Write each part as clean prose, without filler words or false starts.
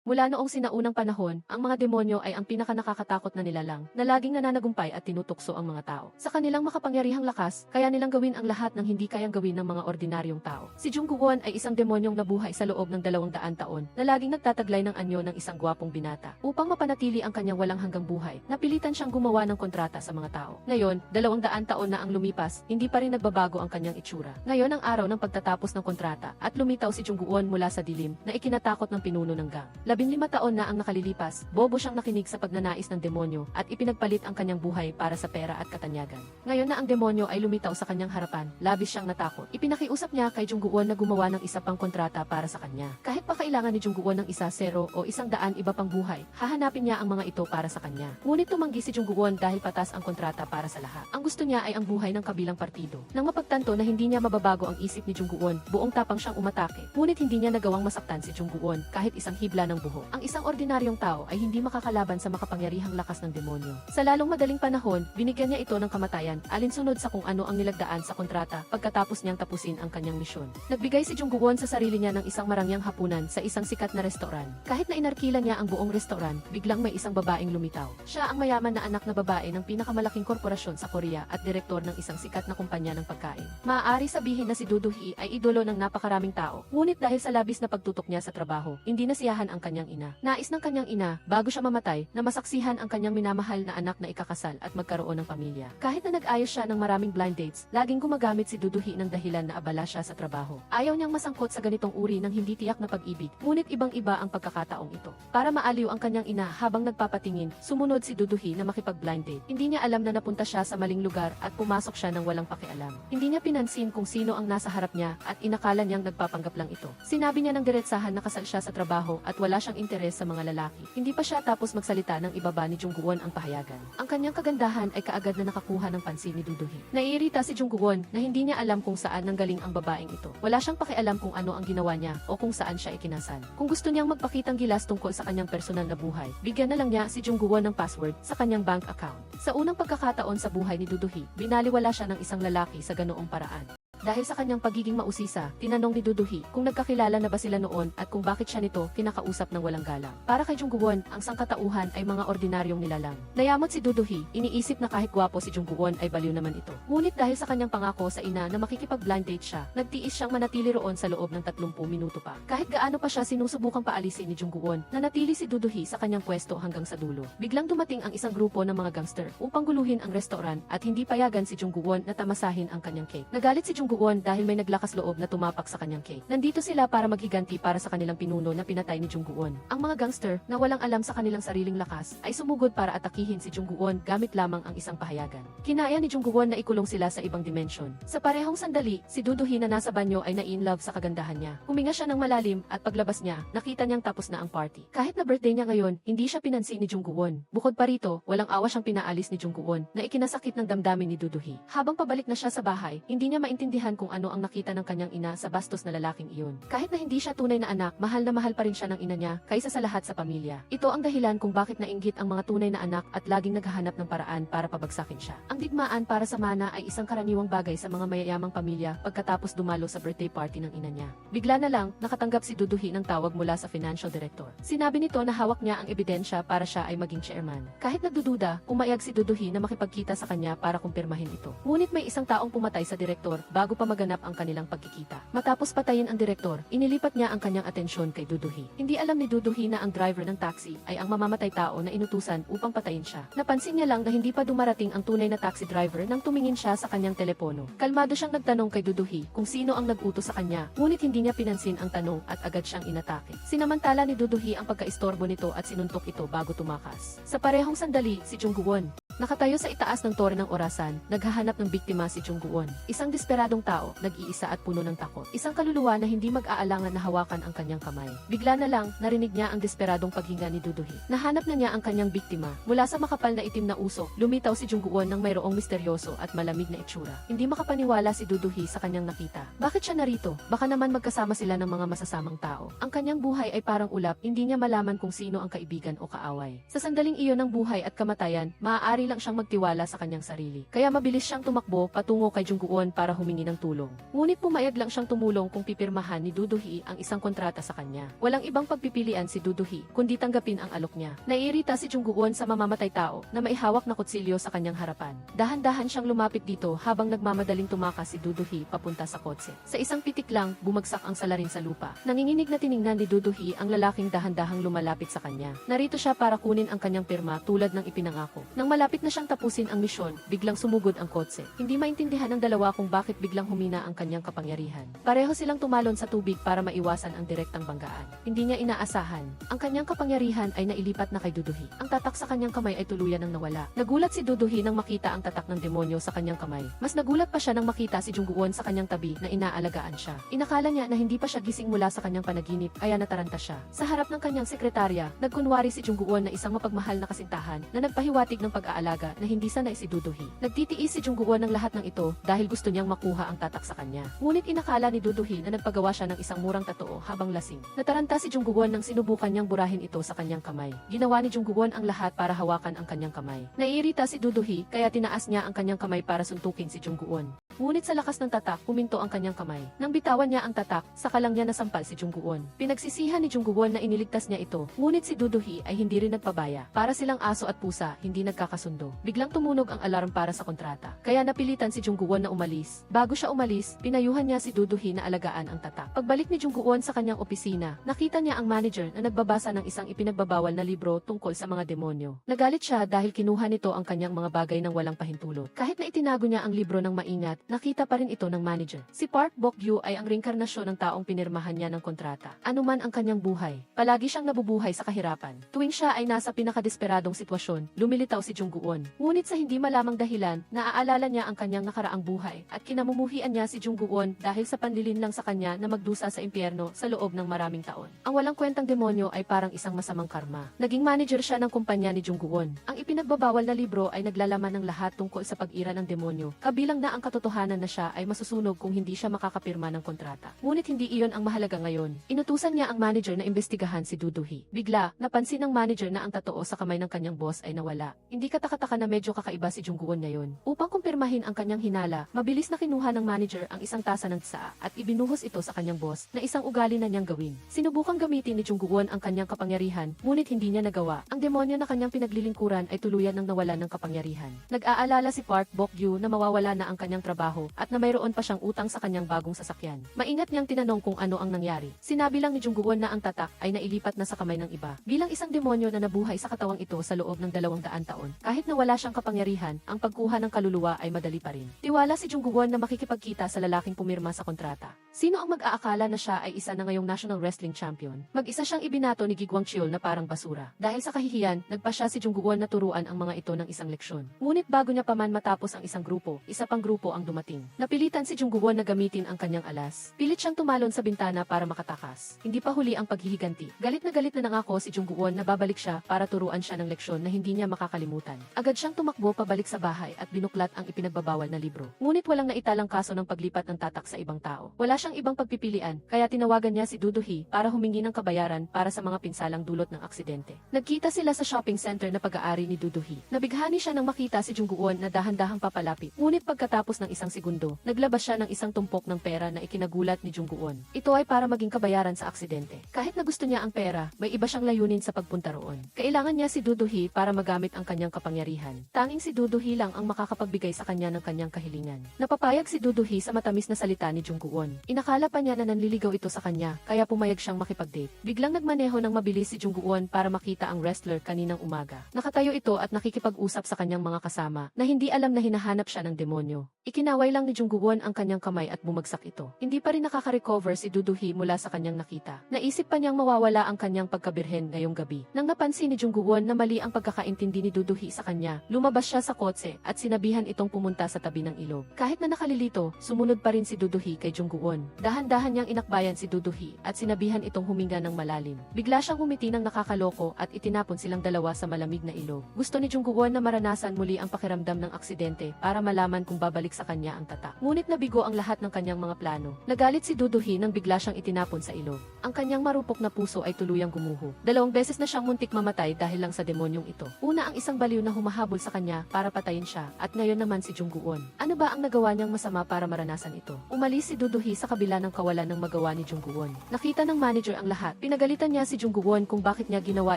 Mula noong sinaunang panahon, ang mga demonyo ay ang pinakanakakatakot na nilalang na laging nananagumpay at tinutukso ang mga tao. Sa kanilang makapangyarihang lakas, kaya nilang gawin ang lahat ng hindi kayang gawin ng mga ordinaryong tao. Si Jungguon ay isang demonyong nabuhay sa loob ng 200 taon na laging nagtataglay ng anyo ng isang gwapong binata. Upang mapanatili ang kanyang walang hanggang buhay, napilitan siyang gumawa ng kontrata sa mga tao. Ngayon, 200 taon na ang lumipas, hindi pa rin nagbabago ang kanyang itsura. Ngayon ang araw ng pagtatapos ng kontrata at lumitaw si Jungguon mula sa dilim na ikinatakot ng pinuno ng gang. 15 taon na ang nakalilipas, bobo siyang nakinig sa pagnanais ng demonyo at ipinagpalit ang kanyang buhay para sa pera at katanyagan. Ngayon na ang demonyo ay lumitaw sa kanyang harapan, labis siyang natakot. Ipinakiusap niya kay Jungguon na gumawa ng isa pang kontrata para sa kanya. Kahit pa kailangan ni Jungguon ng 0 o 100 iba pang buhay, hahanapin niya ang mga ito para sa kanya. Ngunit tumanggi si Jungguon dahil patas ang kontrata para sa lahat. Ang gusto niya ay ang buhay ng kabilang partido. Nang mapagtanto na hindi niya mababago ang isip ni Jungguon, buong tapang siyang umatake. Ngunit hindi niya nagawang masaktan si Jungguon kahit isang hibla ng buhok. Ang isang ordinaryong tao ay hindi makakalaban sa makapangyarihang lakas ng demonyo. Sa lalong madaling panahon, binigyan niya ito ng kamatayan, alinsunod sa kung ano ang nilagdaan sa kontrata pagkatapos niyang tapusin ang kanyang misyon. Nagbigay si Jungguon sa sarili niya ng isang marangyang hapunan sa isang sikat na restoran. Kahit na inarkila niya ang buong restoran, biglang may isang babaeng lumitaw. Siya ang mayaman na anak na babae ng pinakamalaking korporasyon sa Korea at direktor ng isang sikat na kumpanya ng pagkain. Maaari sabihin na si Dudu Hee ay idolo ng napakaraming tao, ngunit dahil sa labis na pagtutok niya sa trabaho, hindi nasiyahan ang kanyang ina. Nais ng kanyang ina, bago siya mamatay, na masaksihan ang kanyang minamahal na anak na ikakasal at magkaroon ng pamilya. Kahit na nag-ayos siya ng maraming blind dates, laging gumagamit si Dudu Hee ng dahilan na abala siya sa trabaho. Ayaw niyang masangkot sa ganitong uri ng hindi tiyak na pag-ibig, ngunit ibang-iba ang pagkakataong ito. Para maaliw ang kanyang ina habang nagpapatingin, sumunod si Dudu Hee na makipag-blind date. Hindi niya alam na napunta siya sa maling lugar at pumasok siya ng walang pakialam. Hindi niya pinansin kung sino ang nasa harap niya at inakala niyang nagpapanggap lang ito. Sinabi niya ng diretsahan na kasal siya sa trabaho at wala siyang interes sa mga lalaki. Hindi pa siya tapos magsalita ng ibaba ni Jungguon ang pahayagan. Ang kanyang kagandahan ay kaagad na nakakuha ng pansin ni Dudu Hee. Naiirita si Jungguon na hindi niya alam kung saan nanggaling ang babaeng ito. Wala siyang pakialam kung ano ang ginawa niya o kung saan siya ikinasal. Kung gusto niyang magpakitang gilas tungkol sa kanyang personal na buhay, bigyan na lang niya si Jungguon ng password sa kanyang bank account. Sa unang pagkakataon sa buhay ni Dudu Hee, binaliwala siya ng isang lalaki sa ganoong paraan. Dahil sa kanyang pagiging mausisa, tinanong ni Dudu Hee kung nagkakilala na ba sila noon at kung bakit siya nito kinakausap ng walang galang. Para kay Jungguon, ang sangkatauhan ay mga ordinaryong nilalang. Nayamot si Dudu Hee, iniisip na kahit gwapo si Jungguon ay baliw naman ito. Ngunit dahil sa kanyang pangako sa ina na makikipag-blind date siya, nagtiis siyang manatili roon sa loob ng 30 minuto pa. Kahit gaano pa siya sinusubukang paalisin ni Jungguon, nanatili si Dudu Hee sa kanyang pwesto hanggang sa dulo. Biglang dumating ang isang grupo ng mga gangster upang guluhin ang restoran at hindi payagan si Jungguon na tamasahin ang kanyang cake. Nagalit si Jungguon dahil may naglakas loob na tumapak sa kanyang cake. Nandito sila para maghiganti para sa kanilang pinuno na pinatay ni Jungguon. Ang mga gangster na walang alam sa kanilang sariling lakas ay sumugod para atakihin si Jungguon gamit lamang ang isang pahayagan. Kinaya ni Jungguon na ikulong sila sa ibang dimensyon. Sa parehong sandali, si Dudu Hee na nasa banyo ay na-in-love sa kagandahan niya. Huminga siya ng malalim at paglabas niya, nakita niyang tapos na ang party. Kahit na birthday niya ngayon, hindi siya pinansin ni Jungguon. Bukod pa rito, walang awa siyang pinaalis ni Jungguon na ikinasakit ng damdamin ni Dudu Hee. Habang pabalik na siya sa bahay, hindi niya maintindihan kung ano ang nakita ng kanyang ina sa bastos na lalaking iyon. Kahit na hindi siya tunay na anak, mahal na mahal pa rin siya ng ina niya kaysa sa lahat sa pamilya. Ito ang dahilan kung bakit nainggit ang mga tunay na anak at laging naghahanap ng paraan para pabagsakin siya. Ang digmaan para sa mana ay isang karaniwang bagay sa mga mayayamang pamilya pagkatapos dumalo sa birthday party ng ina niya. Bigla na lang, nakatanggap si Dudu Hee ng tawag mula sa financial director. Sinabi nito na hawak niya ang ebidensya para siya ay maging chairman. Kahit nagdududa, umayag si Dudu Hee na makipagkita sa kanya para kumpirmahin ito. Ngunit may isang taong pumatay sa direktor bago pa maganap ang kanilang pagkikita. Matapos patayin ang direktor, inilipat niya ang kanyang atensyon kay Dudu Hee. Hindi alam ni Dudu Hee na ang driver ng taxi ay ang mamamatay tao na inutusan upang patayin siya. Napansin niya lang na hindi pa dumarating ang tunay na taxi driver nang tumingin siya sa kanyang telepono. Kalmado siyang nagtanong kay Dudu Hee kung sino ang nag-utos sa kanya, ngunit hindi niya pinansin ang tanong at agad siyang inatake. Sinamantala ni Dudu Hee ang pagkaistorbo nito at sinuntok ito bago tumakas. Sa parehong sandali, si Jungguon nakatayo sa itaas ng tore ng orasan, naghahanap ng biktima si Jungguon. Isang desperadong tao, nag-iisa at puno ng takot. Isang kaluluwa na hindi mag-aalangan na hawakan ang kanyang kamay. Bigla na lang, narinig niya ang desperadong paghinga ni Dudu Hee. Nahanap na niya ang kanyang biktima. Mula sa makapal na itim na usok, lumitaw si Jungguon ng mayroong misteryoso at malamig na itsura. Hindi makapaniwala si Dudu Hee sa kanyang nakita. Bakit siya narito? Baka naman magkasama sila ng mga masasamang tao. Ang kanyang buhay ay parang ulap, hindi niya malaman kung sino ang kaibigan o kaaway. Sa sandaling iyon ng buhay at kamatayan, maaari madali lang siyang magtiwala sa kanyang sarili. Kaya mabilis siyang tumakbo patungo kay Jungguon para humingi ng tulong. Ngunit pumayag lang siyang tumulong kung pipirmahan ni Duduhi ang isang kontrata sa kanya. Walang ibang pagpipilian si Duduhi, kundi tanggapin ang alok niya. Naiirita si Jungguon sa mamamatay tao na maihawak na kutsilyo sa kanyang harapan. Dahan-dahan siyang lumapit dito habang nagmamadaling tumakas si Duduhi papunta sa kotse. Sa isang pitik lang, bumagsak ang salarin sa lupa. Nanginginig na tiningnan ni Duduhi ang lalaking dahan-dahang lumalapit sa kanya. Narito siya para kunin ang kanyang pirma tulad ng ipinangako. Nang malapit na siyang tapusin ang misyon, biglang sumugod ang kotse. Hindi maintindihan ng dalawa kung bakit biglang humina ang kanyang kapangyarihan. Pareho silang tumalon sa tubig para maiwasan ang direktang banggaan. Hindi niya inaasahan. Ang kanyang kapangyarihan ay nailipat na kay Duduhi. Ang tatak sa kanyang kamay ay tuluyan ng nawala. Nagulat si Duduhi nang makita ang tatak ng demonyo sa kanyang kamay. Mas nagulat pa siya nang makita si Jungguon sa kanyang tabi na inaalagaan siya. Inakala niya na hindi pa siya gising mula sa kanyang panaginip kaya nataranta siya. Sa harap ng kanyang sekretarya, nagkunwari si Jungguon na isang mapagmahal na kasintahan na nagpahiwatig ng pag-aalaga na hindi sanay si Duduhi. Nagtitiis si Jungguon ng lahat ng ito dahil gusto niyang makuha ang tatak sa kanya. Ngunit inakala ni Duduhi na nagpagawa siya ng isang murang tattoo habang lasing. Nataranta si Jungguon nang sinubukan niyang burahin ito sa kanyang kamay. Ginawa ni Jungguon ang lahat para hawakan ang kanyang kamay. Naiirita si Duduhi kaya tinaas niya ang kanyang kamay para suntukin si Jungguon. Ngunit sa lakas ng tatak, huminto ang kanyang kamay. Nang bitawan niya ang tatak, saka lang niya nasampal si Jungguon. Pinagsisihan ni Jungguon na iniligtas niya ito, ngunit si Duduhi ay hindi rin nagpabaya. Para silang aso at pusa, hindi nagkakasundo. Biglang tumunog ang alarm para sa kontrata. Kaya napilitan si Jungguon na umalis. Bago siya umalis, pinayuhan niya si Duduhi na alagaan ang tatak. Pagbalik ni Jungguon sa kanyang opisina, nakita niya ang manager na nagbabasa ng isang ipinagbabawal na libro tungkol sa mga demonyo. Nagalit siya dahil kinuha nito ang kanyang mga bagay ng walang pahintulot. Kahit na itinago niya ang libro ng maingat, nakita pa rin ito ng manager. Si Park Bok-gyu ay ang reinkarnasyon ng taong pinirmahan niya ng kontrata. Anuman ang kanyang buhay, palagi siyang nabubuhay sa kahirapan. Tuwing siya ay nasa pinakadesperadong sitwasyon, lumilitaw si Jungguon. Ngunit sa hindi malamang dahilan, naaalala niya ang kanyang nakaraang buhay at kinamumuhian niya si Jungguon dahil sa panlilin lang sa kanya na magdusa sa impyerno sa loob ng maraming taon. Ang walang kwentang demonyo ay parang isang masamang karma. Naging manager siya ng kumpanya ni Jungguon. Ang ipinagbabawal na libro ay naglalaman ng lahat tungkol sa pag-ira ng demonyo, kabilang na ang katotohanan na siya ay masusunog kung hindi siya makakapirma ng kontrata. Ngunit hindi iyon ang mahalaga ngayon. Inutusan niya ang manager na imbestigahan si Duduhi. Bigla, napansin ng manager na ang tatoo sa kamay ng kanyang boss ay nawala. Hindi katakataka na medyo kakaiba si Jungguon ngayon. Upang kumpirmahin ang kanyang hinala, mabilis na kinuha ng manager ang isang tasa ng tsaa at ibinuhos ito sa kanyang boss na isang ugali na niyang gawin. Sinubukang gamitin ni Jungguon ang kanyang kapangyarihan, ngunit hindi niya nagawa. Ang demonyo na kanyang pinaglilingkuran ay tuluyan ng nawalan ng kapangyarihan. Nag-aalala si Park Bok-gyu na mawawala na ang kanyang trabaho at na mayroon pa siyang utang sa kanyang bagong sasakyan. Maingat niyang tinanong kung ano ang nangyari. Sinabi lang ni Jungguon na ang tatak ay nailipat na sa kamay ng iba. Bilang isang demonyo na nabuhay sa katawang ito sa loob ng 200 taon, kahit na wala siyang kapangyarihan, ang pagkuha ng kaluluwa ay madali pa rin. Tiwala si Jungguon na makikipagkita sa lalaking pumirma sa kontrata. Sino ang mag-aakala na siya ay isa na ngayong National Wrestling Champion? Mag-isa siyang ibinato ni Gi Guangcheol na parang basura. Dahil sa kahihiyan, nagpa siya si Jungguon na turuan ang mga ito ng isang leksyon. Ngunit bago niya pa man matapos ang isang grupo, isa pang grupo ang dumating. Napilitan si Jungguon na gamitin ang kanyang alas. Pilit siyang tumalon sa bintana para makatakas. Hindi pa huli ang paghihiganti. Galit na nangako si Jungguon na babalik siya para turuan siya ng leksyon na hindi niya makakalimutan. Agad siyang tumakbo pabalik sa bahay at binuklat ang ipinagbabawal na libro. Ngunit walang naitalang kaso ng paglipat ng tatak sa ibang tao. Wala siyang ibang pagpipilian, kaya tinawagan niya si Duduhi para humingi ng kabayaran para sa mga pinsalang dulot ng aksidente. Nagkita sila sa shopping center na pag-aari ni Duduhi. Nabighani siya nang makita si Jungguon na dahan-dahang papalapit. Ngunit pagkatapos ng isang segundo, naglabas siya ng isang tumpok ng pera na ikinagulat ni Jungguon. Ito ay para maging kabayaran sa aksidente. Kahit na gusto niya ang pera, may iba siyang layunin sa pagpunta roon. Kailangan niya si Duduhi para magamit ang kanyang kapangyarihan. Tanging si Duduhi lang ang makakapagbigay sa kanya ng kanyang kahilingan. Napapayag si Duduhi sa matamis na salita ni Jungguon. Inakala pa niya na nanliligaw ito sa kanya, kaya pumayag siyang makipag-date. Biglang nagmaneho ng mabilis si Jungguon para makita ang wrestler kaninang umaga. Nakatayo ito at nakikipag-usap sa kanyang mga kasama na hindi alam na hinahanap siya ng demonyo. Ikinaway lang ni Jungguon ang kanyang kamay at bumagsak ito. Hindi pa rin nakaka-recover si Duduhi mula sa kanyang nakita. Naisip pa niyang mawawala ang kanyang pagkabirhen ngayong gabi. Nang napansin ni Jungguon na mali ang pagkakaintindi ni Duduhi sa kanya, lumabas siya sa kotse at sinabihan itong pumunta sa tabi ng ilog. Kahit na nakalilito, sumunod pa rin si Duduhi kay Jungguon. Dahan-dahan niyang inakbayan si Duduhi at sinabihan itong huminga ng malalim. Bigla siyang humiti ng nakakaloko at itinapon silang dalawa sa malamig na ilog. Gusto ni Jungguon na maranasan muli ang pakiramdam ng aksidente para malaman kung babalik sa kanya ang tatak. Ngunit nabigo ang lahat ng kanyang mga plano. Nagalit si Duduhi nang bigla siyang itinapon sa ilog. Ang kanyang marupok na puso ay tuluyang gumuho. 2 beses na siyang muntik mamatay dahil lang sa demonyong ito. Una ang isang baliw na humahabol sa kanya para patayin siya, at ngayon naman si Jungguon. Ano ba ang nagawa niyang masama para maranasan ito? Umalis si Duduhi sa kabila ng kawalan ng magawa ni Jungguon. Nakita ng manager ang lahat. Pinagalitan niya si Jungguon kung bakit niya ginawa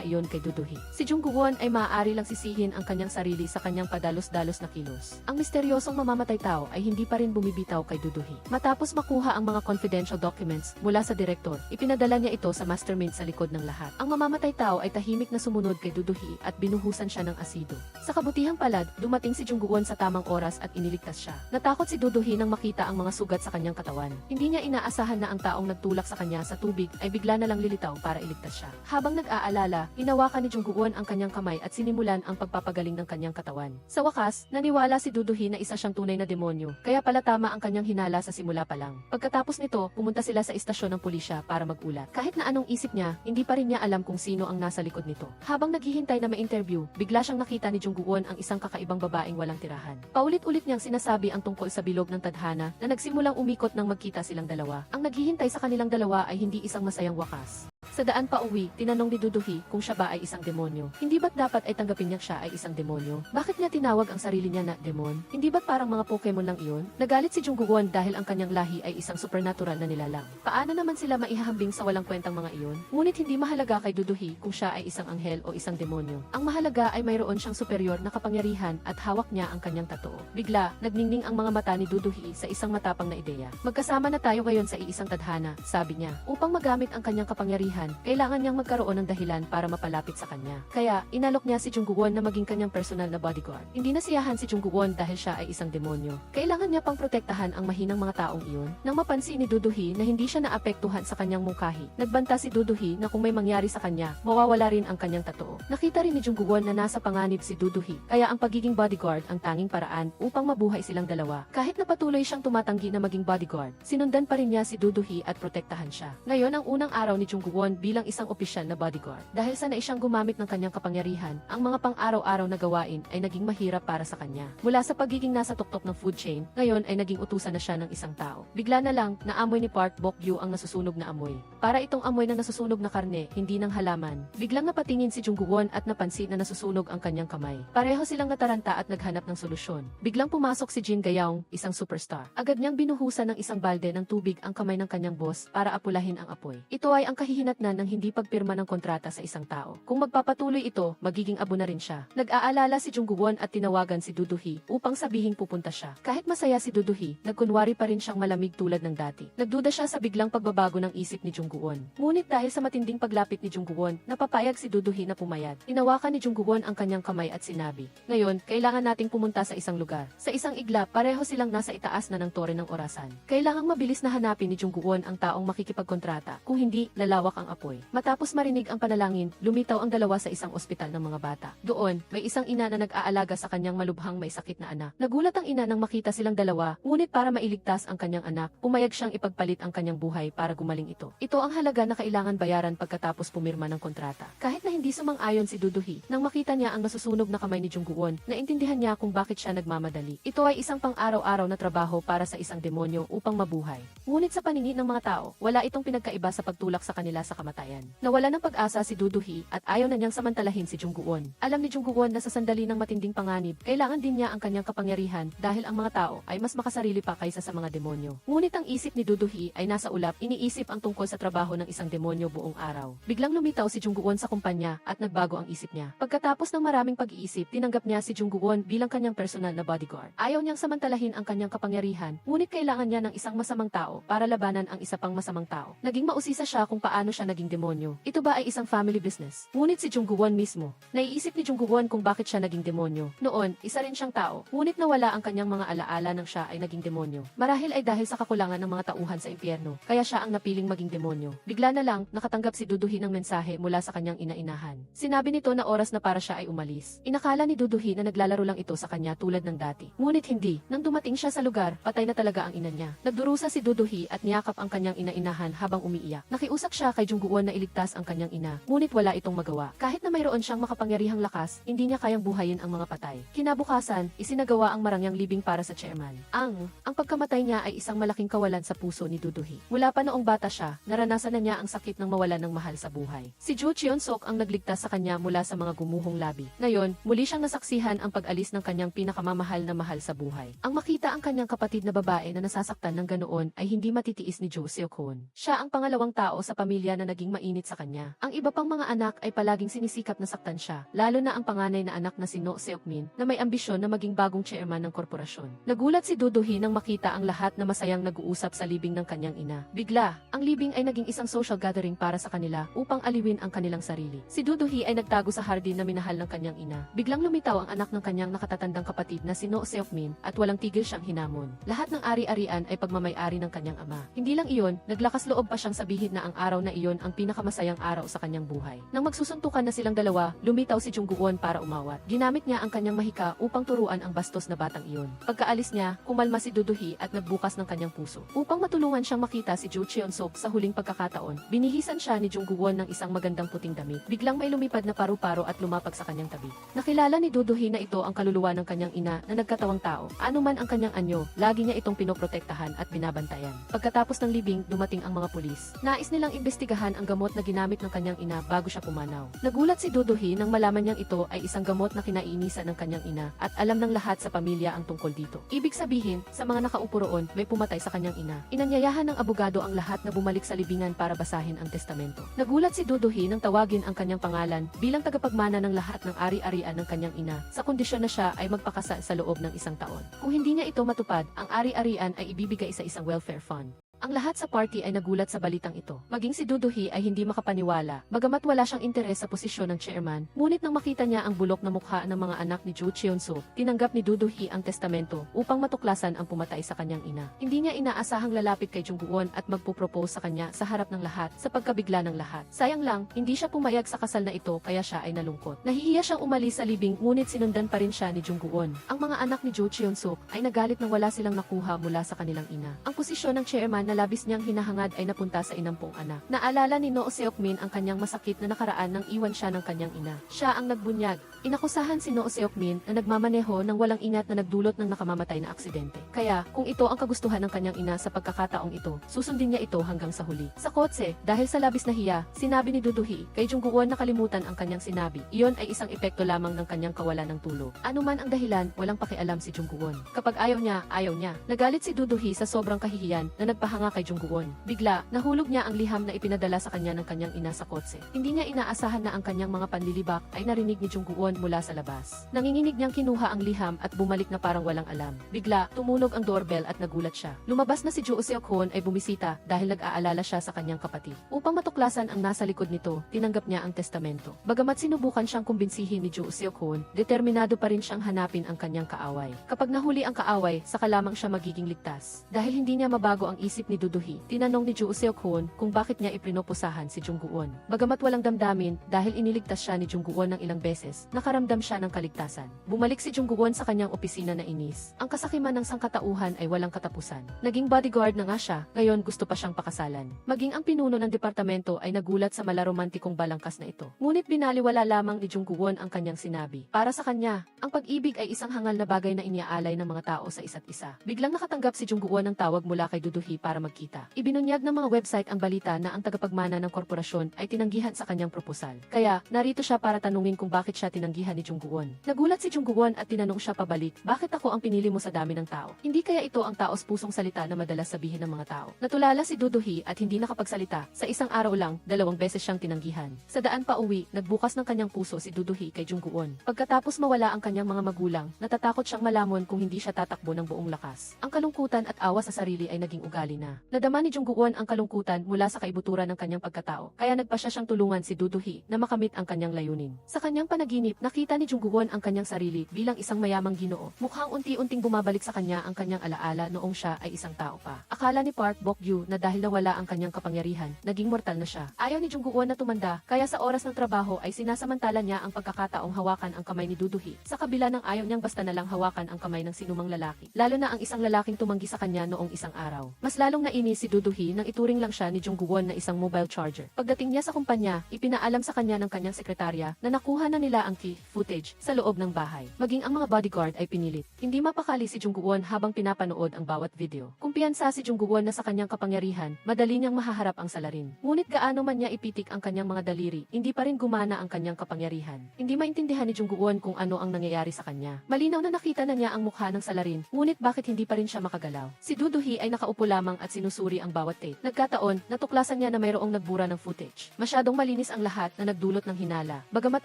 iyon kay Duduhi. Si Jungguon ay maaari lang sisihin ang kanyang sarili sa kanyang padalos-dalos na kilos. Ang misteryosong mamamatay tao ay hindi pa rin bumibitaw kay Duduhi. Matapos makuha ang mga confidential documents mula sa direktor, ipinadala niya ito sa mastermind sa likod ng lahat. Ang mamamatay tao ay tahimik na sumunod kay Duduhi at binuhusan siya ng asido. Sa kabutihang palad, dumating si Jungguon sa tamang oras at iniligtas siya. Natakot si Duduhi nang makita ang mga sugat sa kanyang katawan. Hindi niya inaasahan na ang taong nagtulak sa kanya sa tubig ay bigla na lang lilitaw para iligtas siya. Habang nag-aalala, hinawakan ni Jungguon ang kanyang kamay at sinimulan ang pagpapagaling ng kanyang katawan. Sa wakas, naniwala si Duduhi na isa siyang tunay na demonyo, kaya pala tama ang kanyang hinala sa simula pa lang. Pagkatapos nito, pumunta sila sa istasyon ng pulisya para magulat. Kahit na anong isip niya, hindi pa rin niya alam kung sino ang nasa likod nito. Habang naghihintay na ma-interview, bigla siyang nakita ni Jungguon ang isang kakaibang babaeng walang tirahan. Paulit-ulit niyang sinasabi ang tungkol sa bilog ng tadhana na nagsimulang umikot nang magkita silang dalawa. Ang naghihintay sa kanilang dalawa ay hindi isang masayang wakas. Sa daan pa uwi, tinanong ni Duduhi kung siya ba ay isang demonyo. Hindi ba't dapat ay tanggapin niya siya ay isang demonyo? Bakit niya tinawag ang sarili niya na demon? Hindi ba't parang mga Pokemon lang iyon? Nagalit si Jungguon dahil ang kanyang lahi ay isang supernatural na nilalang. Paano naman sila maihahambing sa walang kwentang mga iyon? Ngunit hindi mahalaga kay Duduhi kung siya ay isang anghel o isang demonyo. Ang mahalaga ay mayroon siyang superior na kapangyarihan at hawak niya ang kanyang totoo. Bigla, nagningning ang mga mata ni Duduhi sa isang matapang na ideya. Magkasama na tayo ngayon sa iisang tadhana, sabi niya. Upang magamit ang kanyang kapangyarihan, kailangan niyang magkaroon ng dahilan para mapalapit sa kanya. Kaya, inalok niya si Jungguon na maging kanyang personal na bodyguard. Hindi nasiyahan si Jungguon dahil siya ay isang demonyo. Kailangan niya pang protektahan ang mahinang mga taong iyon. Nang mapansin ni Duduhi na hindi siya naapektuhan sa kanyang mungkahi, nagbanta si Duduhi na kung may mangyari sa kanya, mawawala rin ang kanyang totoo. Nakita rin ni Jungguon na nasa panganib si Duduhi, kaya ang pagiging bodyguard ang tanging paraan upang mabuhay silang dalawa. Kahit na patuloy siyang tumatanggi na maging bodyguard, sinundan pa rin niya si Duduhi at protektahan siya. Ngayon ang unang araw ni Jungguon bilang isang opisyal na bodyguard. Dahil sanay siyang gumamit ng kanyang kapangyarihan, ang mga pang-araw-araw na gawain ay naging mahirap para sa kanya. Mula sa pagiging nasa tuktok ng food chain, ngayon ay naging utusan na siya ng isang tao. Bigla na lang, naamoy ni Park Bok-gyu ang nasusunog na amoy. Para itong amoy ng nasusunog na karne, hindi ng halaman. Biglang napatingin si Jungguon at napansin na nasusunog ang kanyang kamay. Pareho silang nataranta at naghanap ng solusyon. Biglang pumasok si Jin Gayaong, isang superstar. Agad niyang binuhusan ng isang balde ng tubig ang kamay ng kanyang boss para apulahin ang apoy. Ito ay ang kahihinatnan ng hindi pagpirma ng kontrata sa isang tao. Kung magpapatuloy ito, magiging abo na rin siya. Nag-aalala si Jungguon at tinawagan si Duduhi upang sabihing pupunta siya. Kahit masaya si Duduhi, nagkunwari pa rin siyang malamig tulad ng dati. Nagduda siya sa biglang pagbabago ng isip ni Jungguon. Ngunit dahil sa matinding paglapit ni Jungguon, napapayag si Duduhi na pumayat. Tinawakan ni Jungguon ang kanyang kamay at sinabi, "Ngayon, kailangan nating pumunta sa isang lugar." Sa isang iglap, pareho silang nasa itaas na ng tore ng orasan. Kailangang mabilis na hanapin ni Jungguon ang taong makikipagkontrata, kung hindi, lalawak ang apoy. Matapos marinig ang panalangin, lumitaw ang dalawa sa isang ospital ng mga bata. Doon, may isang ina na nag-aalaga sa kanyang malubhang may sakit na anak. Nagulat ang ina nang makita silang dalawa, ngunit para mailigtas ang kanyang anak, pumayag siyang ipagpalit ang kanyang buhay para gumaling ito. Ito ang halaga na kailangan bayaran pagkatapos pumirma ng kontrata. Kahit na hindi sumang-ayon si Duduhi, nang makita niya ang nasusunog na kamay ni Jungguon, naintindihan niya kung bakit siya nagmamadali. Ito ay isang pang-araw-araw na trabaho para sa isang demonyo upang mabuhay. Ngunit sa paningin ng mga tao, wala itong pinagkaiba sa pagtulak sa kanila sa kamatayan. Nawala ng pag-asa si Duduhi at ayaw na niyang samantalahin si Jungguon. Alam ni Jungguon na sa sandali ng matinding panganib, kailangan din niya ang kanyang kapangyarihan dahil ang mga tao ay mas makasarili pa kaysa sa mga demonyo. Ngunit ang isip ni Duduhi ay nasa ulap, iniisip ang tungkol sa trabaho ng isang demonyo buong araw. Biglang lumitaw si Jungguon sa kumpanya at nagbago ang isip niya. Pagkatapos ng maraming pag-iisip, tinanggap niya si Jungguon bilang kanyang personal na bodyguard. Ayaw niyang samantalahin ang kanyang kapangyarihan, ngunit kailangan niya ng isang masamang tao para labanan ang isa pang masamang tao. Naging mausisa siya kung paano siya naging demonyo. Ito ba ay isang family business? Ngunit si Jungguon mismo, naiisip ni Jungguon kung bakit siya naging demonyo. Noon, isa rin siyang tao, ngunit nawala ang kanyang mga alaala nang siya ay naging demonyo. Marahil ay dahil sa kakulangan ng mga tauhan sa impyerno, kaya siya ang napiling maging demonyo. Bigla na lang, nakatanggap si Duduhi ng mensahe mula sa kanyang ina-inahan. Sinabi nito na oras na para siya ay umalis. Inakala ni Duduhi na naglalaro lang ito sa kanya tulad ng dati. Ngunit hindi. Nang dumating siya sa lugar, patay na talaga ang ina niya. Nagdurusa si Duduhi at niyakap ang kanyang ina-inahan habang umiiyak. Nakiusap siya kay Jungguon na iligtas ang kanyang ina, ngunit wala itong magawa. Kahit na mayroon siyang makapangyarihang lakas, hindi niya kayang buhayin ang mga patay. Kinabukasan, isinagawa ang marangyang libing para sa chairman. Ang pagkamatay niya ay isang malaking kawalan sa puso ni Duduhi. Mula pa noong bata siya, naranasan na niya ang sakit ng mawalan ng mahal sa buhay. Si Ju Cheon-sok ang nagligtas sa kanya mula sa mga gumuhong labi. Ngayon, muli siyang nasaksihan ang pag-alis ng kanyang pinakamamahal na mahal sa buhay. Ang makita ang kanyang kapatid na babae na nasasaktan ng ganoon ay hindi matitiis ni Jo Seok-hoon. Siya ang pangalawang tao sa pamilya na naging mainit sa kanya. Ang iba pang mga anak ay palaging sinisikap na saktan siya, lalo na ang panganay na anak na si No Seok-min na may ambisyon na maging bagong chairman ng korporasyon. Nagulat si Do-do-hee nang makita ang lahat na masayang nag-uusap sa libing ng kanyang ina. Bigla, ang libing ay naging isang social gathering para sa kanila upang aliwin ang kanilang sarili. Si Do-do-hee ay nagtago sa hardin na minahal ng kanyang ina. Biglang lumitaw ang anak ng kanyang nakatatandang kapatid na si No Seok-min at walang tigil siyang hinamon. Lahat ng ari-arian ay pagmamay-ari ng kanyang ama. Hindi lang iyon, naglakas loob pa siyang sabihin na ang araw na iyon ang pinakamasayang araw sa kanyang buhay. Nang magsusuntukan na silang dalawa, lumitaw si Jung-won para umawat. Ginamit niya ang kanyang mahika upang turuan ang bastos na batang iyon. Pagkaalis niya, kumalma si Do-do-hee at nagbukas ng kanyang puso. Upang matulungan siyang makita si Jo Cheon-sok sa huling pagkakataon, binihisan siya ni Jung-won ng isang magandang puting damit. Biglang may lumipad na paru-paro at lumapag sa kanyang tabi. Nakilala ni Do-do-hee na ito ang kaluluwa ng kanyang ina na nagkatawang tao. Anuman ang kanyang anyo, lagi niya itong pinoprotektahan at binabantayan. Pagkatapos ng libing, dumating ang mga pulis. Nais nilang imbestigahan ang gamot na ginamit ng kanyang ina bago siya pumanaw. Nagulat si Do-do-hee nang malaman niyang ito ay isang gamot na kinaiinisan ng kanyang ina at alam ng lahat sa pamilya ang tungkol dito. Ibig sabihin, sa mga nakaupo roon, may pumatay sa kanyang ina. Inanyayahan ng abogado ang lahat na bumalik sa libingan para basahin ang testamento. Nagulat si Do-do-hee nang tawagin ang kanyang pangalan bilang tagapagmana ng lahat ng ari-arian ng kanyang ina sa kondisyon na siya ay magpakasal sa loob ng isang taon. Kung hindi niya ito matupad, ang ari-arian ay ibibigay sa isang welfare fund. Ang lahat sa party ay nagulat sa balitang ito. Maging si Do-do-hee ay hindi makapaniwala, bagamat wala siyang interes sa posisyon ng chairman, ngunit nang makita niya ang bulok na mukha ng mga anak ni Jo Cheon-sok, tinanggap ni Do-do-hee ang testamento upang matuklasan ang pumatay sa kanyang ina. Hindi niya inaasahang lalapit kay Jung-won at magpo-propose sa kanya sa harap ng lahat sa pagkabigla ng lahat. Sayang lang, hindi siya pumayag sa kasal na ito kaya siya ay nalungkot. Nahihiya siyang umalis sa libing ngunit sinundan pa rin siya ni Jung-won. Ang mga anak ni Jo Cheon-sok ay nagalit nang wala silang nakuha mula sa kanilang ina. Ang posisyon ng chairman na labis niyang hinahangad ay napunta sa inampong anak. Naalala ni No Seok-min ang kanyang masakit na nakaraan nang iwan siya ng kanyang ina. Siya ang nagbunyag. Inakusahan si No Seok-min na nagmamaneho ng walang ingat na nagdulot ng nakamamatay na aksidente. Kaya, kung ito ang kagustuhan ng kanyang ina sa pagkakataong ito, susundin niya ito hanggang sa huli. Sa kotse, dahil sa labis na hiya, sinabi ni Do-do-hee kay Jung-won na kalimutan ang kanyang sinabi. Iyon ay isang epekto lamang ng kanyang kawalan ng tulog. Anuman ang dahilan, walang pakialam si Jung-won. Kapag ayaw niya, ayaw niya. Nagalit si Do-do-hee sa sobrang kahihiyan na nagpahanga kay Jung-won. Bigla, nahulog niya ang liham na ipinadala sa kanya ng kanyang ina sa kotse. Hindi niya inaasahan na ang kanyang mga panlilibak ay narinig ni Jung-won mula sa labas. Nanginginig niyang kinuha ang liham at bumalik na parang walang alam. Bigla, tumunog ang doorbell at nagulat siya. Lumabas na si Jo Seok-hoon ay bumisita dahil nag-aalala siya sa kanyang kapatid. Upang matuklasan ang nasa likod nito, tinanggap niya ang testamento. Bagamat sinubukan siyang kumbinsihin ni Jo Seok-hoon, determinado pa rin siyang hanapin ang kanyang kaaway. Kapag nahuli ang kaaway, saka lamang siya magiging ligtas. Dahil hindi niya mabago ang isip ni Do-do-hee, tinanong ni Jo Seok-hoon kung bakit niya ipinoposahan si Jung-won. Bagamat walang damdamin, dahil iniligtas siya ni Jung-won ng ilang beses, nakaramdam siya ng kaligtasan. Bumalik si Jung-won sa kanyang opisina na inis. Ang kasakiman ng sangkatauhan ay walang katapusan. Naging bodyguard na nga siya, ngayon gusto pa siyang pakasalan. Maging ang pinuno ng departamento ay nagulat sa malaromantikong balangkas na ito. Ngunit binaliwala lamang ni Jung-won ang kanyang sinabi. Para sa kanya, ang pag-ibig ay isang hangal na bagay na iniaalay ng mga tao sa isa't isa. Biglang nakatanggap si Jung-won ng tawag mula kay Do-do-hee para magkita. Ibinunyag ng mga website ang balita na ang tagapagmana ng korporasyon ay tinanggihan sa kanyang proposal. Kaya, narito siya para tanungin kung bakit siya tinanggihan ni Jung-won. Nagulat si Jung-won at tinanong siya pabalik, bakit ako ang pinili mo sa dami ng tao? Hindi kaya ito ang taos-pusong salita na madalas sabihin ng mga tao? Natulala si Do-do-hee at hindi nakapagsalita. Sa isang araw lang, 2 beses siyang tinanggihan. Sa daan pa uwi, nagbukas ng kanyang puso si Do-do-hee kay Jung-won. Pagkatapos mawala ang kanyang mga magulang, natatakot siyang malamon kung hindi siya tatakbo ng buong lakas. Ang kalungkutan at awa sa sarili ay naging ugali na. Nadama ni Jung-won ang kalungkutan mula sa kaibuturan ng kanyang pagkatao, kaya nagpasya siyang tulungan si Do-do-hee na makamit ang kanyang layunin. Sa kanyang panaginip, nakita ni Jung-won ang kanyang sarili bilang isang mayamang ginoo. Mukhang unti-unting bumabalik sa kanya ang kanyang alaala noong siya ay isang tao pa. Akala ni Park Bok-gyu na dahil nawala ang kanyang kapangyarihan, naging mortal na siya. Ayaw ni Jung-won na tumanda, kaya sa oras ng trabaho ay sinasamantala niya ang pagkakataong hawakan ang kamay ni Do-do-hee. Sa kabila ng ayaw niyang basta na lang hawakan ang kamay ng sinumang lalaki, lalo na ang isang lalaking tumanggi sa kanya noong isang araw. Mas lalo lalong nainis si Duduhi nang ituring lang siya ni Jungguwon na isang mobile charger. Pagdating niya sa kumpanya, ipinaalam sa kanya ng kanyang sekretarya na nakuha na nila ang key footage sa loob ng bahay. Maging ang mga bodyguard ay pinilit. Hindi mapakali si Jungguwon habang pinapanood ang bawat video. Kumpiyansa si Jungguwon na sa kanyang kapangyarihan, madali niyang mahaharap ang salarin. Ngunit gaano man niya ipitik ang kanyang mga daliri, hindi pa rin gumana ang kanyang kapangyarihan. Hindi maintindihan ni Jungguwon kung ano ang nangyayari sa kanya. Malinaw na nakita na niya ang mukha ng salarin, ngunit bakit hindi pa rin siya makagalaw? Si Duduhi ay nakaupo lamang at sinusuri ang bawat tape. Nagkataon, natuklasan niya na mayroong nagbura ng footage. Masyadong malinis ang lahat na nagdulot ng hinala. Bagamat